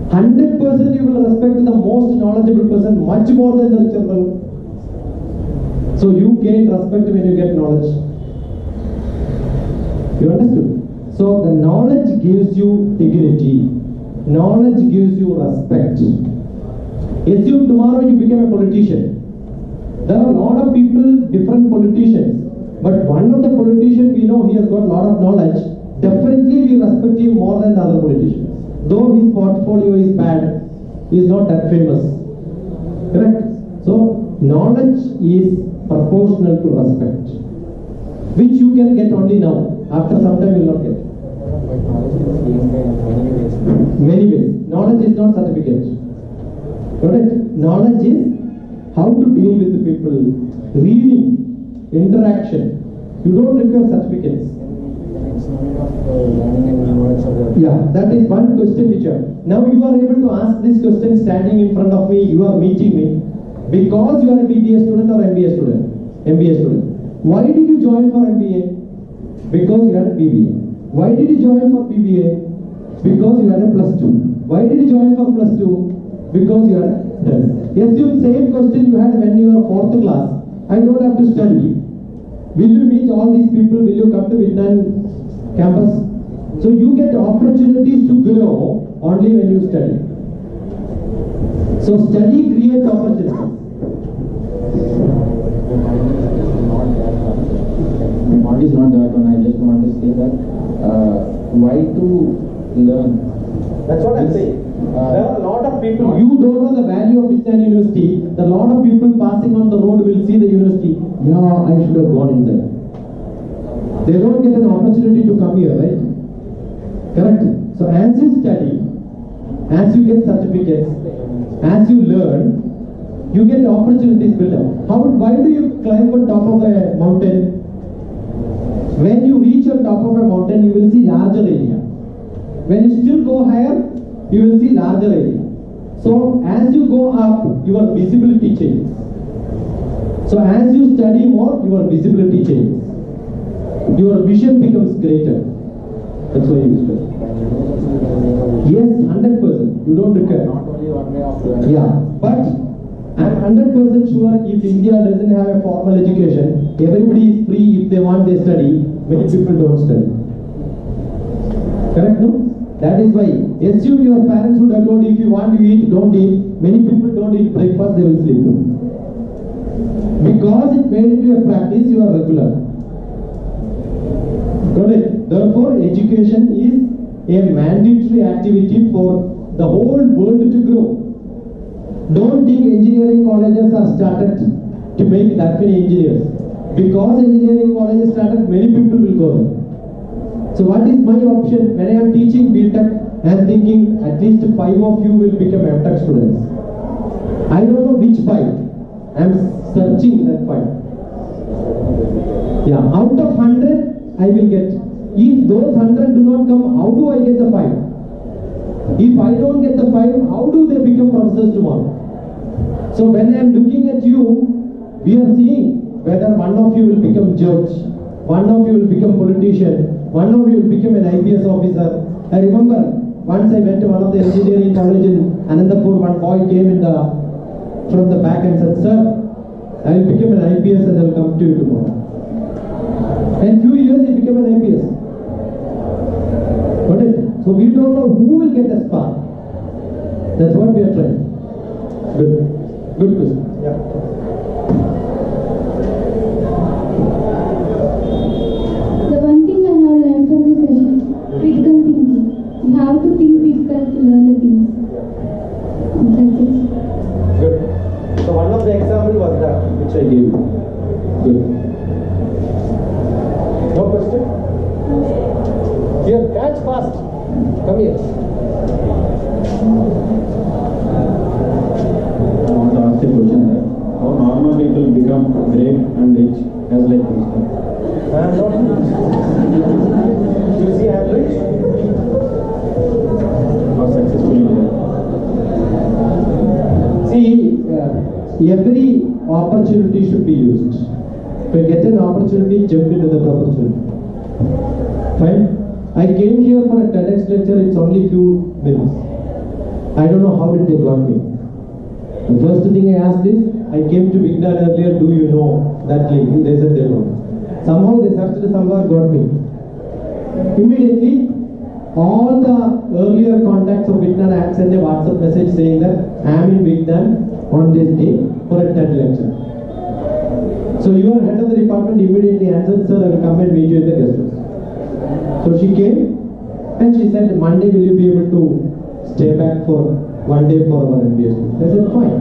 100% you will respect the most knowledgeable person much more than the richer one. So you gain respect when you get knowledge. You understood? So the knowledge gives you dignity. Knowledge gives you respect. Assume tomorrow you become a politician. There are a lot of people, different politicians. But one of the politicians we know he has got a lot of knowledge. Definitely we respect him more than the other politicians. Though his portfolio is bad, he is not that famous. Correct? So knowledge is proportional to respect, which you can get only now. After some time you will not get. Many ways. Knowledge is not certificate. Correct? Knowledge is how to deal with the people. Reading, interaction, You don't require certificates. Yeah, that is one question which you have. Now you are able to ask this question standing in front of me, you are meeting me, because you are a BBA student or MBA student? MBA student. Why did you join for MBA? Because you had a BBA. Why did you join for BBA? Because you had a +2. Why did you join for +2? Because you had a assume same question you had when you were 4th class. I don't have to study. Will you meet all these people? Will you come to Vignan campus? So you get opportunities to grow only when you study. So study creates opportunities. My point is not that one. I just want to say that why to learn? That's what I'm saying. There are a lot of people. You don't know the value of Vignan University. A lot of people passing on the road will see the university. Yeah, I should have gone inside. They don't get an opportunity to come here, right? Correct. So as you study, as you get certificates, as you learn, you get opportunities built up. Why do you climb on top of a mountain? When you reach on top of a mountain, you will see larger area. When you still go higher, you will see larger area. So as you go up, your visibility changes. So as you study more, your visibility changes. Your vision becomes greater. That's why you study. Yes, 100%. You don't require. Not only one way of learning. Yeah, but I'm 100% sure if India doesn't have a formal education, everybody is free. If they want, they study. Many people don't study. Correct, no? That is why. Assume your parents would have told you if you want to eat, don't eat. Many people don't eat breakfast, they will sleep. Because it made into a practice, you are regular. Got it? Therefore, education is a mandatory activity for the whole world to grow. Don't think engineering colleges are started to make that many engineers. Because engineering colleges started, many people will go there. So what is my option? When I am teaching BTech, I am thinking at least 5 of you will become MTech students. I don't know which 5. I am searching that 5. Yeah, out of 100, I will get. If those 100 do not come, how do I get the 5? If I don't get the 5, how do they become professors tomorrow? So when I am looking at you, we are seeing whether one of you will become judge, one of you will become politician, one of you will become an IPS officer. I remember once I went to one of the engineering college in Anandapur, one boy came from the back and said, "Sir, I will become an IPS and I will come to you tomorrow." In few years he became an IPS. Got it? So we don't know who will get a spark. That's what we are trying. Good. Good question. Yeah. The one thing I have learned from this session, critical thinking. You have to think critical to learn the things. That's it. Good. So one of the example was that which I gave you. Good. No question? Here, catch fast. Come here. I want to ask a question there. How normal people become great and rich as like this? I am not rich. You see, I am rich. Or successful in life? See, every opportunity should be used. If you get an opportunity, jump into that opportunity. Fine? I came here for a TEDx lecture, it's only few minutes. I don't know how did they got me. The first thing I asked is, I came to Vignan earlier, do you know that link? They said they don't. Somehow they searched somewhere, got me. Immediately, all the earlier contacts of Vignan, I sent a WhatsApp message saying that I am in Vignan on this day for a TED lecture. So your head of the department immediately answered, "Sir, I will come and meet you in the guest house." So she came and she said, "Monday will you be able to stay back for 1 day for our MBA school?" I said, "Fine."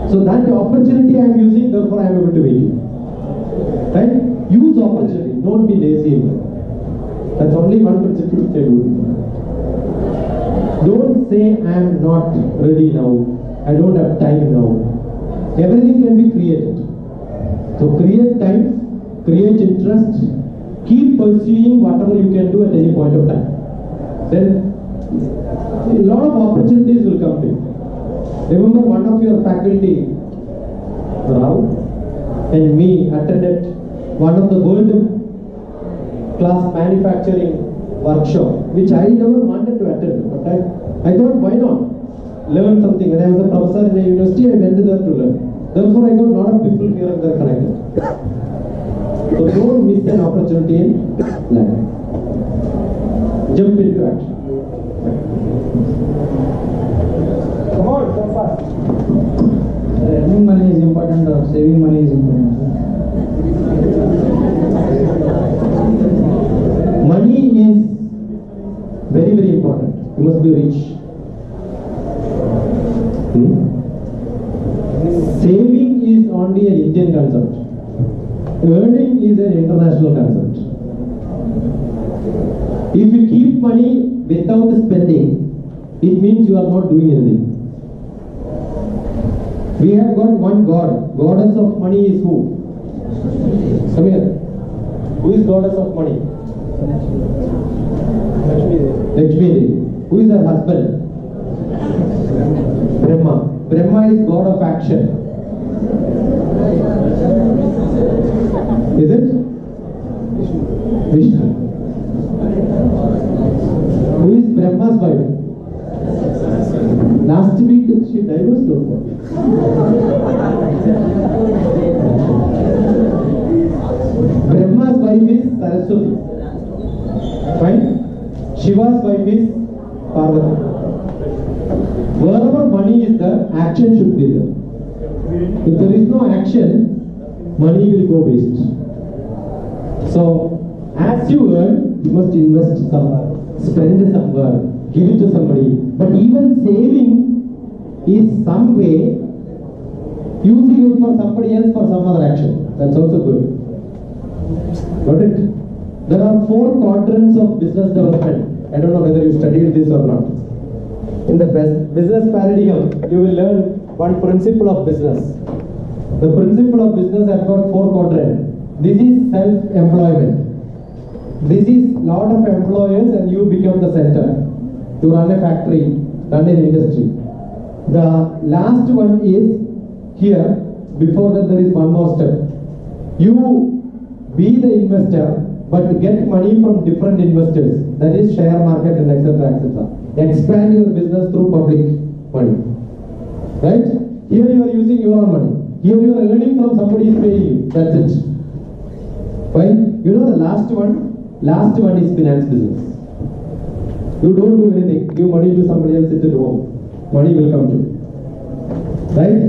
So that opportunity I am using, therefore I am able to meet you. Right? Use opportunity, don't be lazy. That's only one principle which I do. Don't say I am not ready now, I don't have time now. Everything can be created. So create time, create interest, keep pursuing whatever you can do at any point of time. Then a lot of opportunities will come to you. Remember, one of your faculty, Rao, and me attended one of the world class manufacturing workshop, which I never wanted to attend, but I thought, why not? Learn something. When I was a professor in a university, I went there to learn. Therefore, I got a lot of people here and there connected. So don't miss an opportunity in life. Jump into action. Come on, come fast. Earning money is important or saving money is important? Money is very, very important. You must be rich. Saving is only an Indian concept. Earning is an international concept. If you keep money without spending, it means you are not doing anything. We have got one God. Goddess of money is who? Come here. Who is goddess of money? Lakshmi. Who is her husband? Brahma. Brahma is god of action. Is it? Vishnu. Who is Brahma's wife? Last week she divorced or what? Brahma's wife is Saraswati. Fine? Shiva's wife is Parvati. Wherever money is there, action should be there. If there is no action, money will go waste. So, as you earn, you must invest somewhere, spend somewhere, give it to somebody. But even saving is some way using it for somebody else for some other action. That's also good. Got it? There are 4 quadrants of business development. I don't know whether you studied this or not. In the business paradigm, you will learn one principle of business. The principle of business has got 4 quadrants. This is self-employment. This is lot of employers and you become the center. You run a factory, run an industry. The last one is here. Before that, there is one more step. You be the investor, but get money from different investors. That is share market and etc. etc. Expand your business through public money. Right? Here you are using your own money. Here you are earning from somebody is paying you. That's it. Right? You know the last one? Last one is finance business. You don't do anything. Give money to somebody else, sit at home. Money will come to you. Right?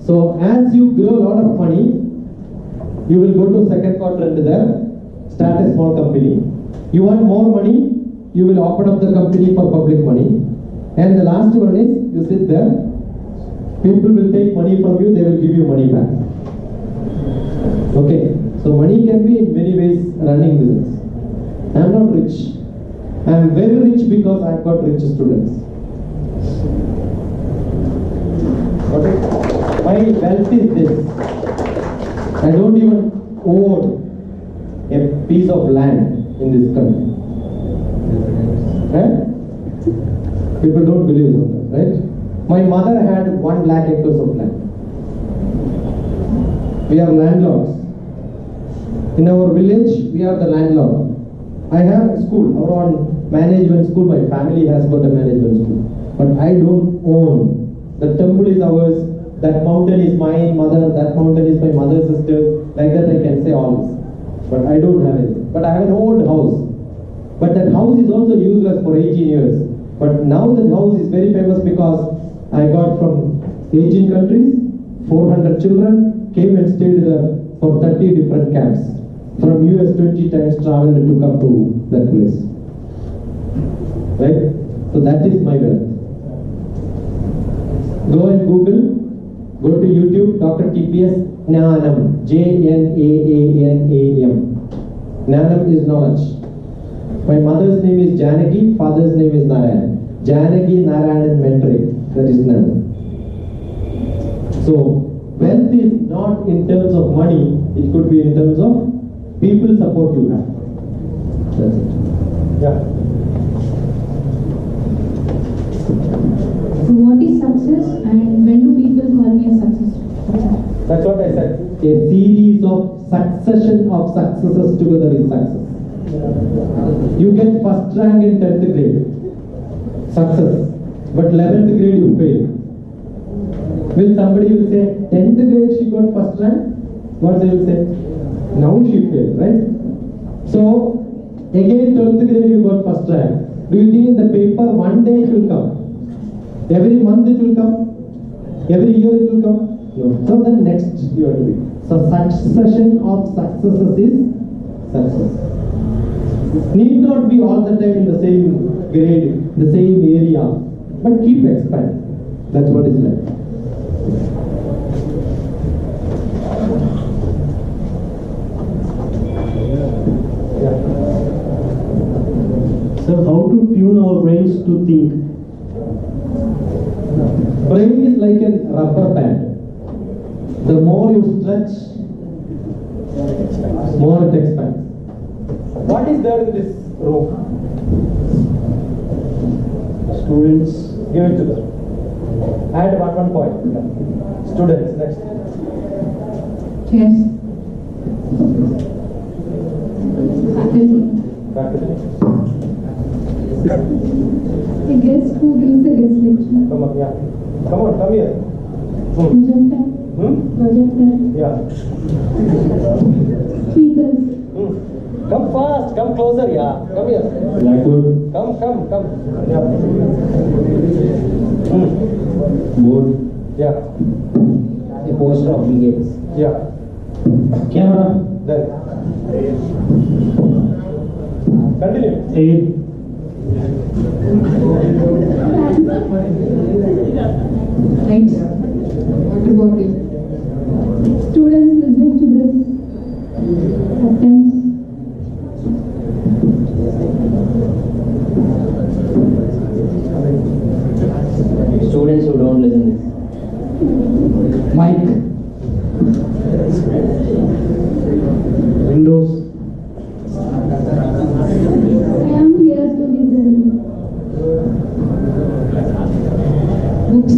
So as you grow a lot of money, you will go to second quadrant there. Start a small company. You want more money, you will open up the company for public money. And the last one is, you sit there, people will take money from you, they will give you money back. Okay, so money can be in many ways running business. I am not rich. I am very rich because I have got rich students. Okay, my wealth is this. I don't even own a piece of land in this country. Right? People don't believe that, right? My mother had 1 lakh acres of land. We are landlords. In our village, we are the landlord. I have a school, our own management school. My family has got a management school. But I don't own. The temple is ours. That mountain is my mother. That mountain is my mother's sister. Like that I can say all this. But I don't have it. But I have an old house. But that house is also useless for 18 years. But now that house is very famous because I got from Asian countries, 400 children came and stayed there for 30 different camps. From US 20 times traveled to come to that place. Right? So that is my wealth. Go and Google, go to YouTube, DrTPS, Jnanam, Jnanam. Jnanam is knowledge. My mother's name is Janaki, father's name is Narayan. Janaki, Narayan mentoring, that is Jnanam. So, wealth is not in terms of money, it could be in terms of people support you have. That's it. Yeah. What is success and when do people call me a success? That's what I said. A series of succession of successes together is success. You get first rank in 10th grade. Success. But 11th grade you fail. Will somebody will say 10th grade she got first rank? What they will say? Now she failed, right? So again 12th grade you got first rank. Do you think in the paper one day it will come? Every month it will come? Every year it will come? No. So then next you have to be. So succession of successes is success. Need not be all the time in the same grade, the same area, but keep expanding. That's what it's like. Yeah. So how to tune our brains to think? Brain is like a rubber band. The more you stretch, more it expands. What is there in this room? Students, give it to them. Add one point. Students, next. Yes. Faculty. A guest who gives a guest lecture. Come on, yeah. Come on, come here. Projector. Projector. Yeah. Speakers. Come fast, come closer, yeah. Come here. Blackboard, Come. Yeah. board, Yeah. A poster of Bill Gates. Yeah. camera, Then. Continue. aid, Lights. Water bottle. Students listening to this. Attempts. Students who don't listen this. Mic. windows, I am here to listen. Books.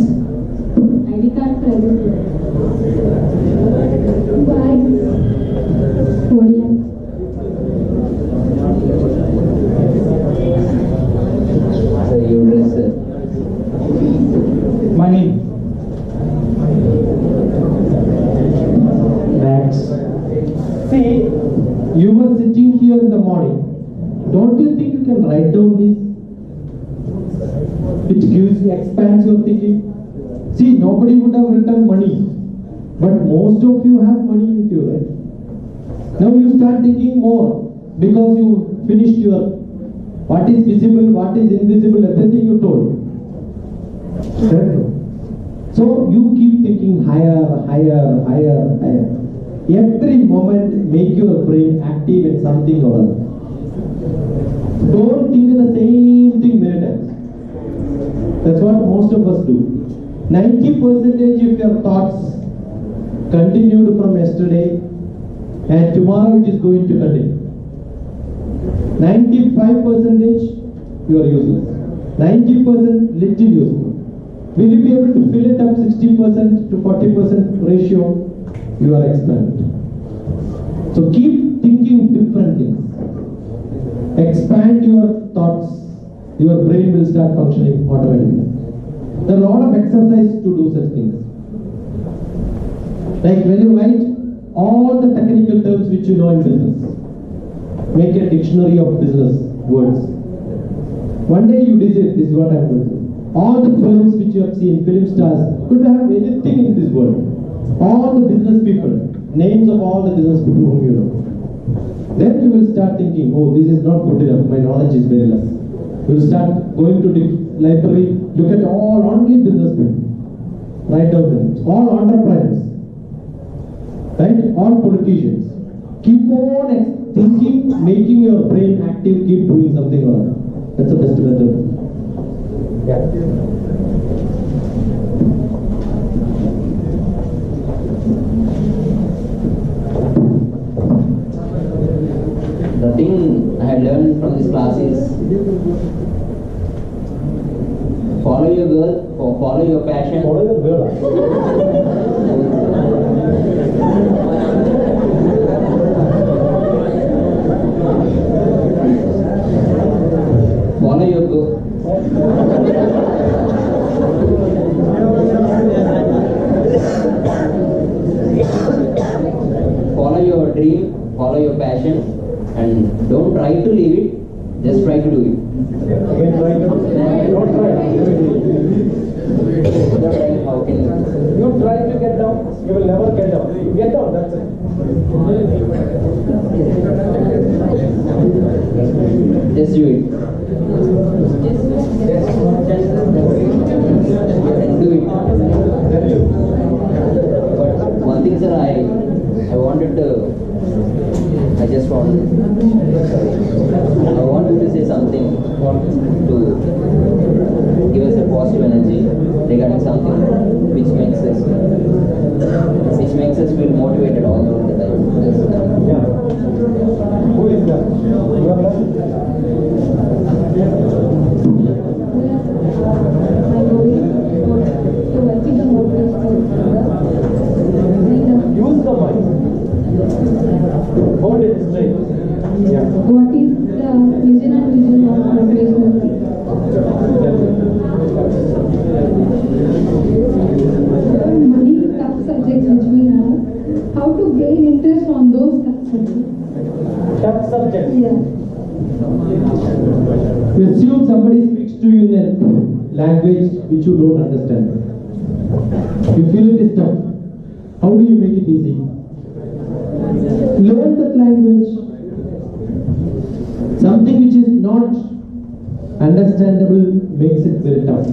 ID card present. Bags. Podium. So you dress Money. Bags. See, you were sitting here in the morning. Don't you think you can write down this? It expands your thinking. See, nobody would have written money, but most of you have money with you, right? Now you start thinking more because you finished your what is visible, what is invisible, everything you told. Correct? So you keep thinking higher. Every moment make your brain active in something or other. Don't think the same thing many times. That's what most of us do. 90% of your thoughts continued from yesterday and tomorrow it is going to continue. 95% you are useless. 90% little useful. Will you be able to fill it up 60% to 40% ratio? You are expanded. So keep thinking different things. Expand your thoughts. Your brain will start functioning automatically. There are a lot of exercise to do such things. Like when you write all the technical terms which you know in business, make a dictionary of business words. One day you decide this is what I am going to do. All the films which you have seen, film stars, could have anything in this world. All the business people, names of all the business people whom you know. Then you will start thinking, oh, this is not good enough, my knowledge is very less. You will start going to the library, look at only business people. Write down names. All entrepreneurs. Right? All politicians. Keep on thinking, making your brain active, keep doing something or other. That's the best method. Yeah. the thing I had learned from this class is follow your girl, or follow your passion. Follow your girl. Follow your goal. Follow your dream, follow your passion, and don't try to leave it, just try to do it. Again, try to. Don't try. How can You try to get down, you will never get down. Get down, that's it. just do it? Do it. But one thing, sir, I wanted to. I wanted to say something to give us a positive energy regarding something which makes us feel motivated all over the time. Yeah. Who is that? You are that? Use the mic. Hold it straight. Yeah. What is the vision and vision of motivational speaker? Many tough subjects which we have. How to gain interest on those tough subjects? Tough subject. Yeah. Assume somebody speaks to you in a language which you don't understand. You feel it is tough. How do you make it easy? Learn that language. Something which is not understandable makes it very tough.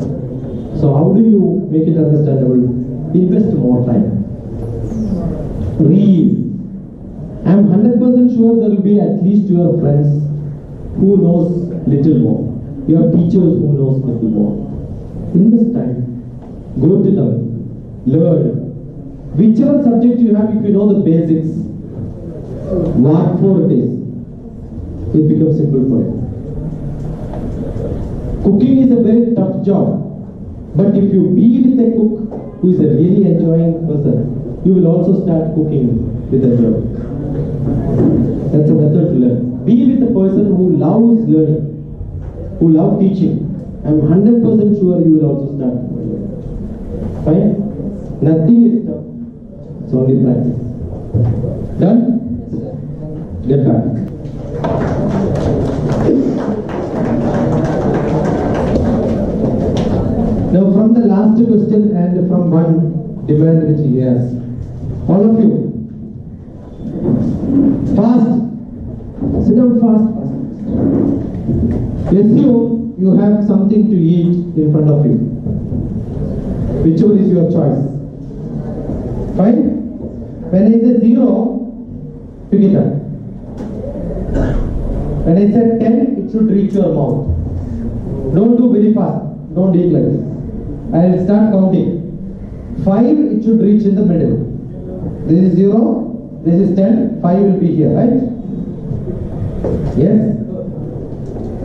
So how do you make it understandable? Invest more time. Read. I am 100% sure there will be at least your friends who knows little more. Your teachers who knows little more. Invest time. Go to them. Learn. Whichever subject you have, if you know the basics, what for it is, it becomes simple for you. Cooking is a very tough job. But if you be with a cook who is a really enjoying person, you will also start cooking with a job. That's a method to learn. Be with a person who loves learning, who loves teaching. I'm 100% sure you will also start. Fine? Nothing is tough. It's only practice. Done? Get back. Now from the last question and from one demand which he has, all of you, fast, sit down fast. Assume you have something to eat in front of you. Whichever is your choice. Fine? When I say 0, pick it up. When I said 10, it should reach your mouth. Don't do very fast. Don't eat like this. I will start counting. 5, it should reach in the middle. This is 0, this is 10, 5 will be here, right? Yes?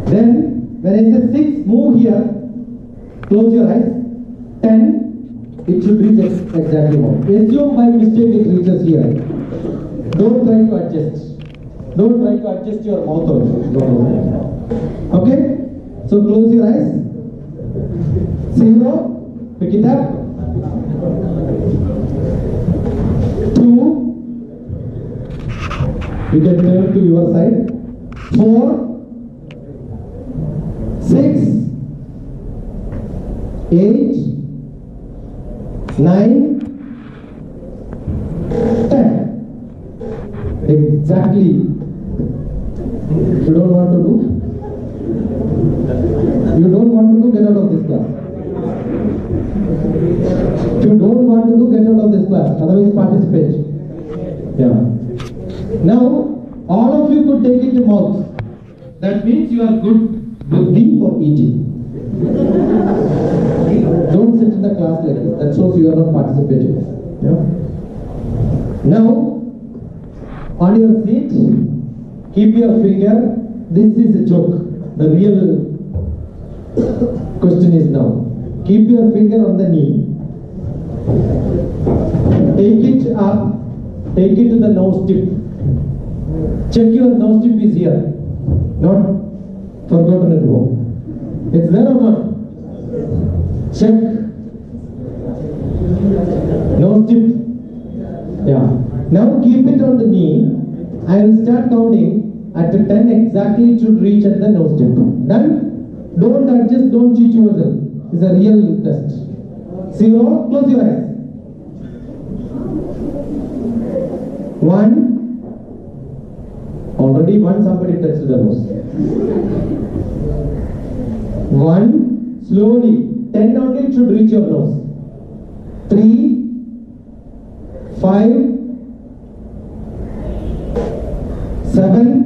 Then, when I say 6, move here, close your eyes. 10, it should reach exactly mouth. Assume by mistake it reaches here. Don't try to adjust. Don't try to adjust your mouth also. Okay? So close your eyes. 0, pick it up. 2, you can turn to your side. 4, 6, 8, 9, 10. Exactly. You don't want to do? You don't want to do, get out of this class. If you don't want to do, get out of this class. Otherwise participate. Yeah. Now, all of you could take it to mouth. That means you are good for eating. Don't sit in the class like this. That shows you are not participating. Yeah. Now, on your seat, keep your finger. This is a joke. The real question is now. Keep your finger on the knee. Take it up. Take it to the nose tip. Check your nose tip is here. Not forgotten at home. It's there or not? Check. Nose tip. Yeah. Now keep it on the knee. I will start counting. At 10 exactly it should reach at the nose tip. Done? Don't adjust, don't cheat yourself. It's a real test. 0, close your eyes. 1. Already one somebody touched the nose. 1. Slowly. 10 only it should reach your nose. 3. 5. 7.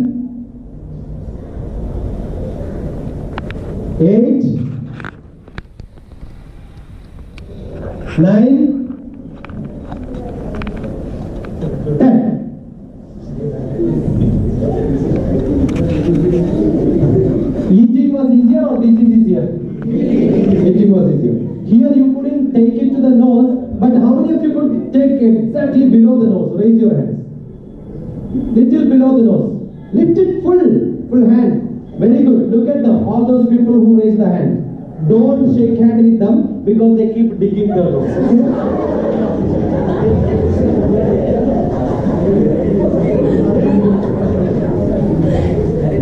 8. 9. 10. Eating was easier or this is easier? Eating was easier. Here you couldn't take it to the nose, but how many of you could take exactly below the nose? Raise your hands. Little below the nose. Lift it full hand. Very good. Look at them. All those people who raise the hand. Don't shake hand with them because they keep digging their nose.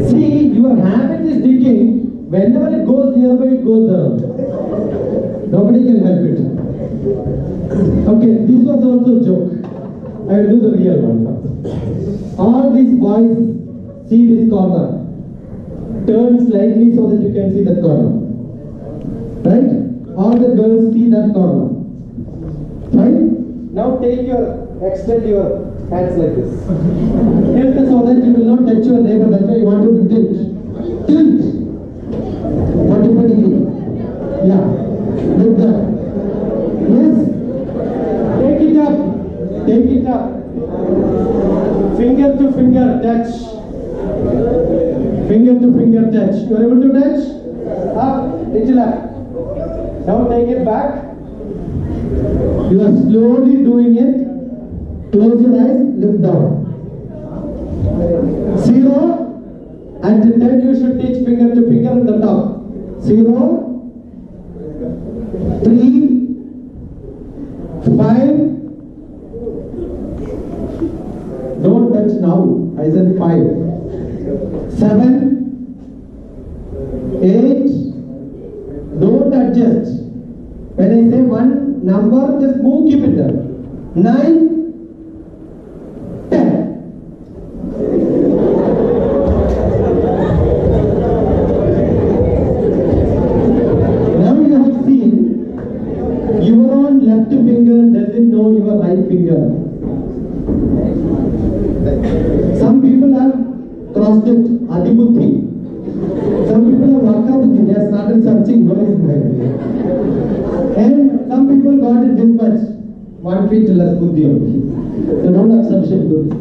See, your habit is digging. Whenever it goes nearby, it goes down. Nobody can help it. Okay, this was also a joke. I will do the real one. All these boys see this corner. Turn slightly so that you can see that corner. Right? All the girls see that corner. Right? Now extend your hands like this. Tilt so that you will not touch your neighbor. That's why you want to tilt. Tilt. 45 degrees. Yeah. Look there. Yes. Take it up. Take it up. Finger to finger touch. Finger to finger touch. You are able to touch? Up, little up. Now take it back. You are slowly doing it. Close your eyes, lift down. 0. And 10 you should touch finger to finger on the top. 0. 3. 5. Don't touch now. I said 5. 7. 8. Don't adjust. When I say one number, just move, keep it there. 9. 10. Now you have seen your own left finger doesn't know your right finger. Some people have crossed it, Adibuddhi. Some people have Vakabuddhi, they have started searching what is there. And some people got it this much, 1 feet less Buddhi only. They don't have sufficient Buddhi.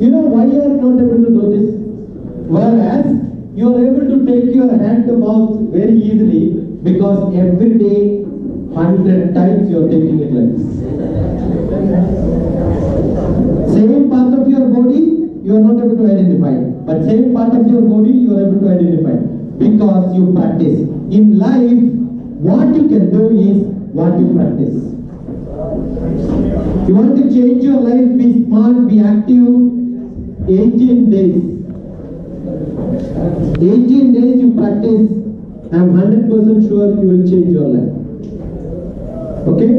You know why you are not able to do this? Whereas you are able to take your hand to mouth very easily because every day 100 times you are taking it like this. Same part of your body you are not able to identify, but same part of your body you are able to identify because you practice. In life, what you can do is what you practice. You want to change your life, be smart, be active. 18 days. 18 days you practice. I am 100% sure you will change your life. Okay?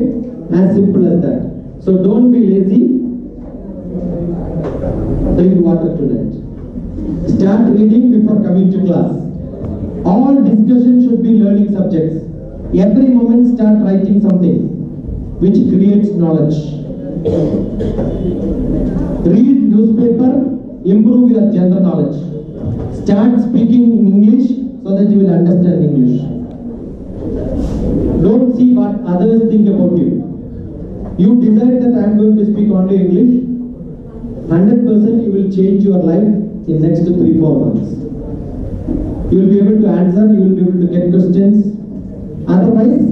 As simple as that. So don't be lazy. Drink water tonight. Start reading before coming to class. All discussion should be learning subjects. Every moment start writing something which creates knowledge. Read newspaper, improve your general knowledge. Start speaking English so that you will understand English. Don't see what others think about you. You decide that I am going to speak only English. 100% you will change your life in next 3-4 months. You will be able to answer, you will be able to get questions. Otherwise,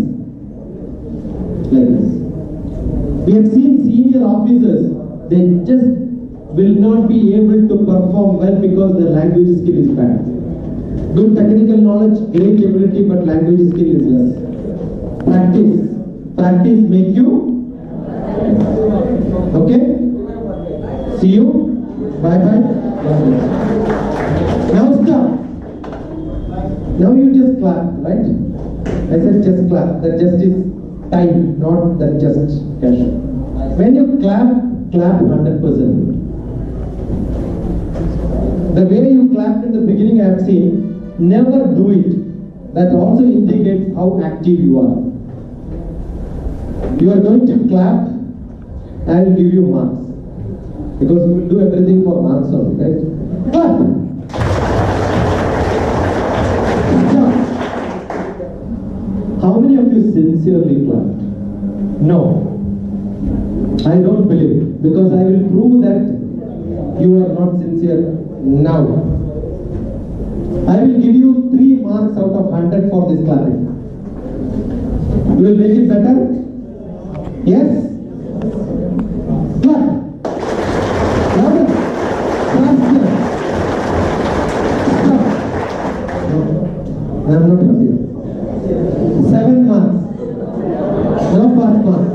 like this. We have seen senior officers, they just will not be able to perform well because their language skill is bad. Good technical knowledge, great ability, but language skill is less. Practice. Practice make you. Okay? See you. Bye bye. Now stop. Now you just clap, right? I said just clap. That just is time, not that just casual. When you clap, clap 100%. The way you clapped in the beginning I have seen, never do it. That also indicates how active you are. You are going to clap, I will give you marks. Because you will do everything for marks only, right? Clap! How many of you sincerely clapped? No. I don't believe it. Because I will prove that you are not sincere now. I will give you 3 marks out of 100 for this clapping. You will make it better? Yes? Clap! Louder! Faster! Stop! No. I am not happy. 7 marks. No pass marks.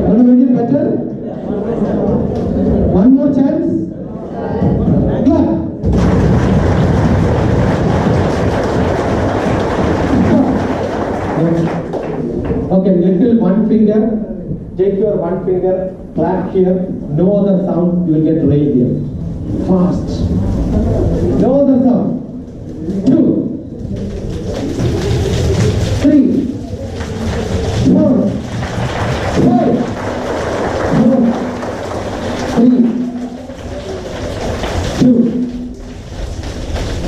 Want to make it better? One more chance? Clap! Okay, little one finger. Take your one finger, clap here. No other sound, you will get rain here. Fast. No other sound. 2, 3, 4, 5, 4, 3, 2,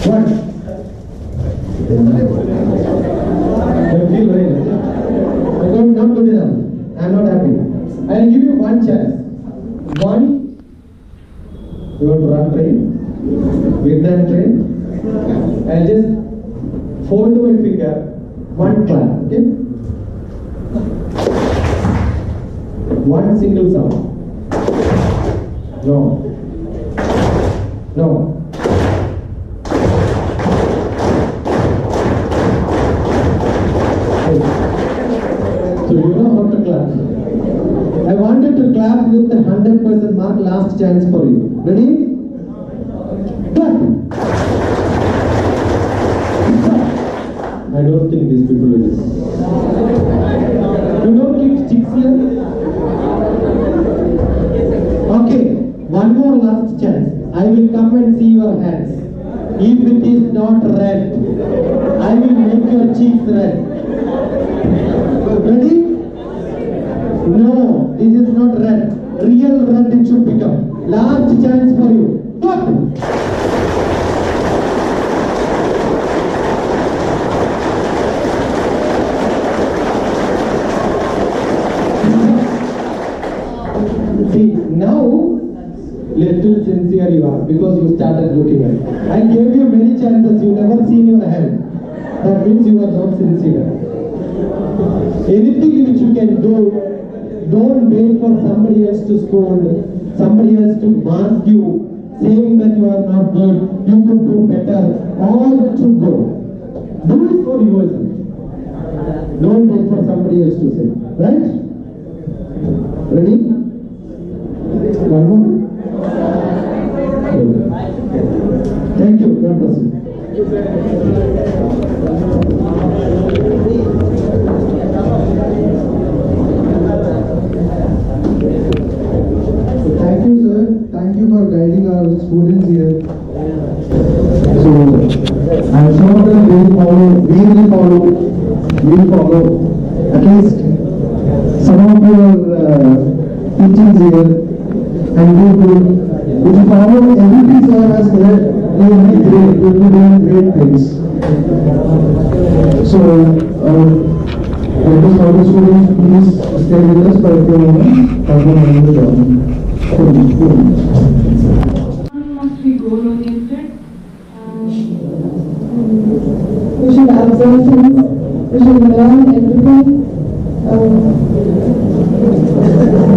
1. Not good enough. I am not happy. I will give you one chance. One, you want to run train? Vignan train? I will just fold my finger, one clap, okay? One single sound. No. No. So you know how to clap. I wanted to clap with the 100% mark, last chance for you. Ready? Clap! I don't think these people will listen. You don't keep sticks here? Okay, one more last chance. I will come and see your hands. If it is not red, I will make your cheeks red. Ready? No, this is not red. Real red it should become. Last chance for you. Clap! See, now little sincere you are because you started looking at it. I gave you many chances, you never seen your hand. That means you are not sincere. Anything which you can do, don't wait for somebody else to scold, somebody else to mark you, saying that you are not good, you could do better. All that should go. Do it for yourself. Don't wait for somebody else to say. Right? Ready? One more. Thank you. God bless you. Thank you, sir. Thank you for guiding our students here. So, I'm sure that we will follow at least some of your teachings here, and we will follow everything sir has said. We will be great. We will be doing great things. So, request all the students, please stay with us for a few moments. Thank you. Must be goal we should learn everything.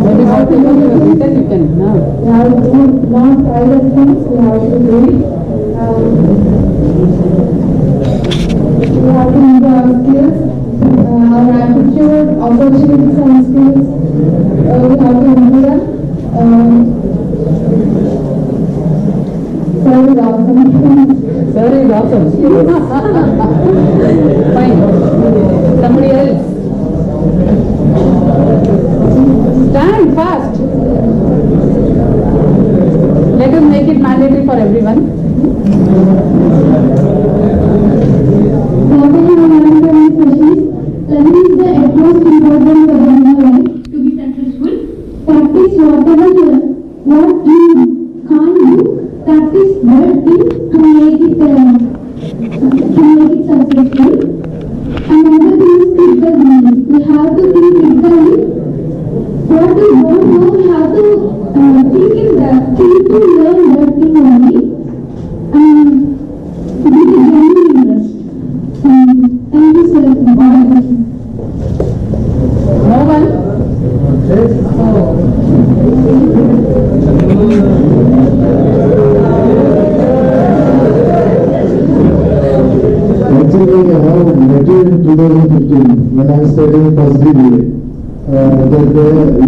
Maybe what you have written, you can now. We have to not try the things, we have to do it. We have to improve our skills, our attitude, opportunities and skills. We have to improve them. Sir is awesome. Sir is awesome. Fine. Somebody else. Stand fast. Let us make it mandatory for everyone. What I have learned from this session is learning is the utmost important for the human life to be successful. Practice whatever what you can't do. Practice that thing to make it successful. And another thing is critical thinking. We have to think critically. What we don't know, we have to think to learn that thing only. And with a genuine interest. Thank you, sir. No one? Actually, I have met you in 2015 when I was studying first BA. That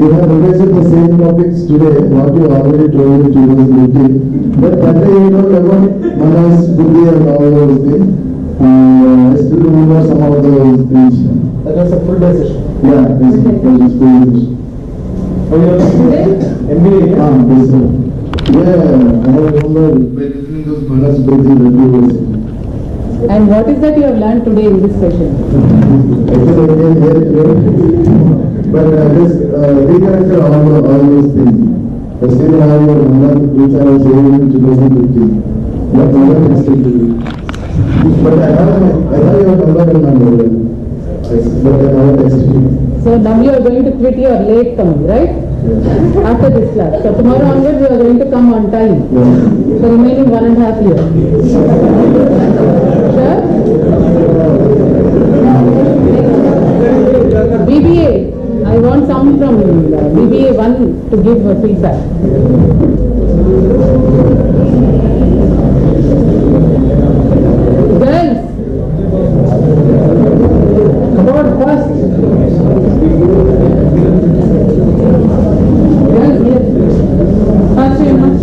you have revised the same topics today, what you already told in 2018. But that day you told about Manas, Buddhi and all those things. I still remember some of those things. That was a full day session. Yeah, this was full session. Oh, you are MBA? Yes, sir. Yeah, I remember by listening to those Manas, Buddhi that you were saying. And what is that you have learned today in this session? Actually, I came here today, but just recorrected all those things. I still have your number which I was saying in 2015. But number is still to you. But I have your number in my mobile. Yes, but I never texted you. So now you are going to quit your late coming, right? Yes. After this class. So tomorrow onwards you are going to come on time. Yes. So remaining 1.5 years. Sure? BBA. I want some from BBA 1 to give feedback. Girls. Come on first. Girls here. First you must.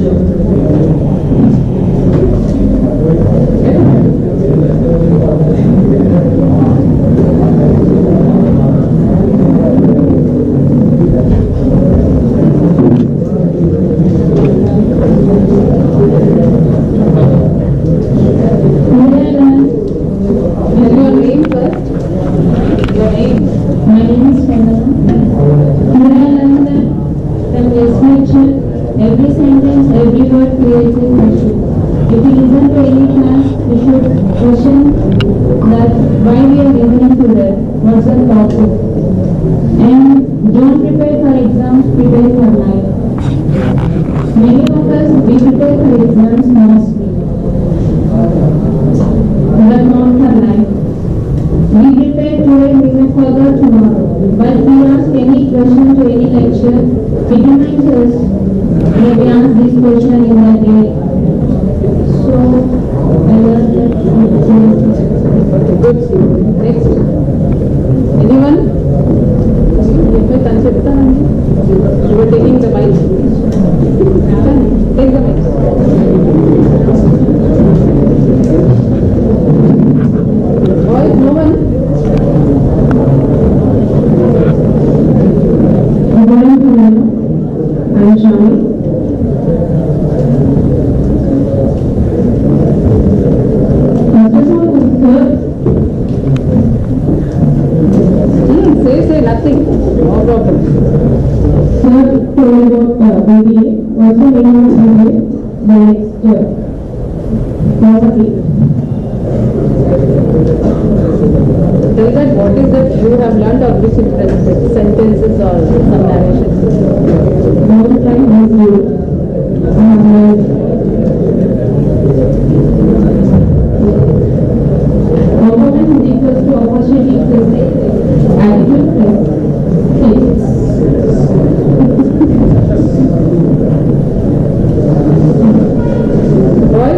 Opportunity equals to opportunity plus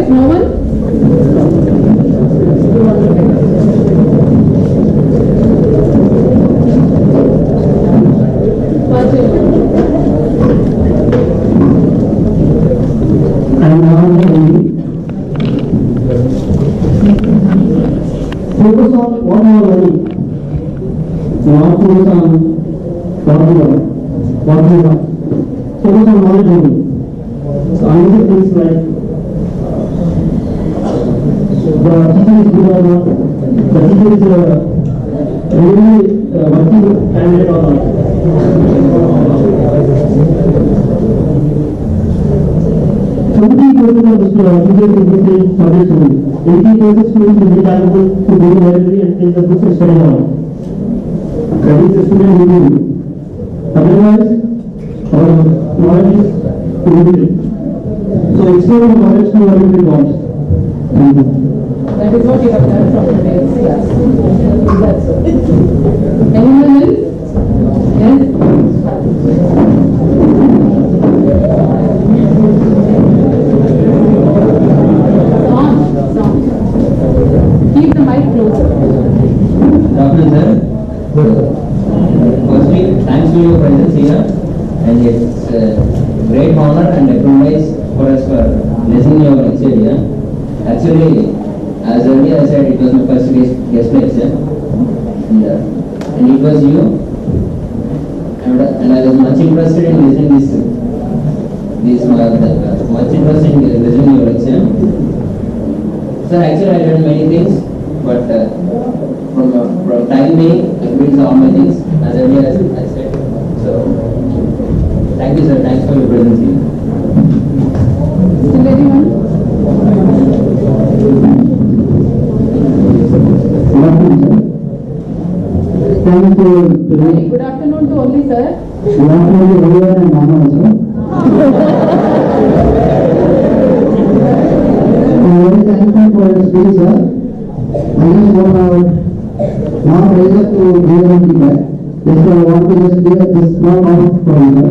boys? No one? And now focus on what you are learning. Not focus on what you are. Focus on knowledge only. So another things like the teacher is good or not, the teacher is really working candidate or not. 70% of the students in subjects only. 80% students will be capable to go to library and take the books and study on. That is the student will do. Otherwise, our knowledge is limited. So explore the knowledge to our limited bonds. That is what you have done from today's class. That's so. Anyone else? Yes? Song. Keep the mic closer. Dr. Sir, firstly, thanks to your presence here, and it's a great honor and a privilege for us for listening to your lecture here. Actually, as earlier I said, it was my first guest lecture, and it was you, and I was much interested in listening much interested in listening to your lecture. Sir, actually I learned many things, but from time being, I read all my things as earlier as I said. So, thank you, sir. Thanks for your presence here. Still anyone? Thank you. Good afternoon to only sir. Good afternoon to everyone and Mama also. I'm very thankful for your speech, sir. I just want to now raise up to give them feedback. Therefore, I want to just give this small amount for you, sir.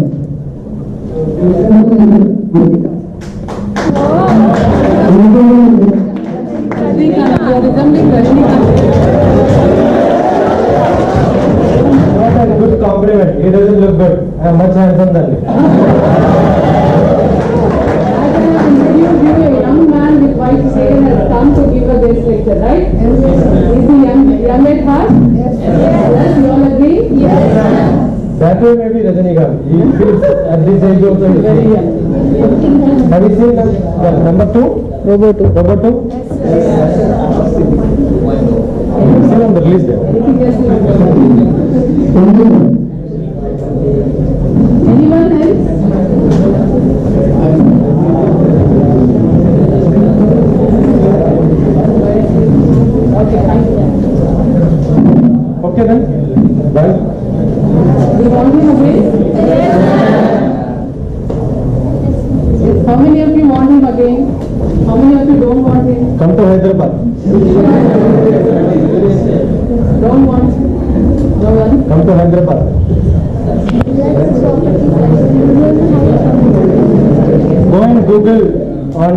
Rajnikant, you are resembling Rajnikant. What a good compliment. He doesn't look good. I am much handsome than him. I can introduce you a young man with white hair has come to give a guest lecture, right? Is he young at heart? Yes. You all agree? Yes. That way maybe Rajnikant. He feels at this age also. Very young. Have you seen the number 2? Robo 2. Yes. See on the list there. Anything else you want to say? Anyone else? Okay, thank you. Okay then. Bye. You want him again? Yes. How many of you want him again? How many of you don't want him? Come to Hyderabad. Don't want? No one? Come to Hyderabad. Go and Google on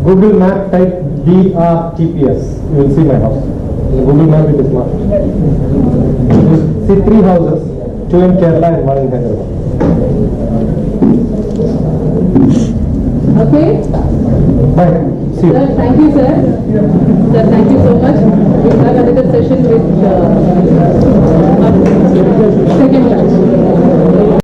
Google Map, type DrTPS. You will see my house. In Google Map it is marked. You see 3 houses, 2 in Kerala and 1 in Hyderabad. Okay? Bye. See you. Sir, thank you, sir. Sir, thank you so much.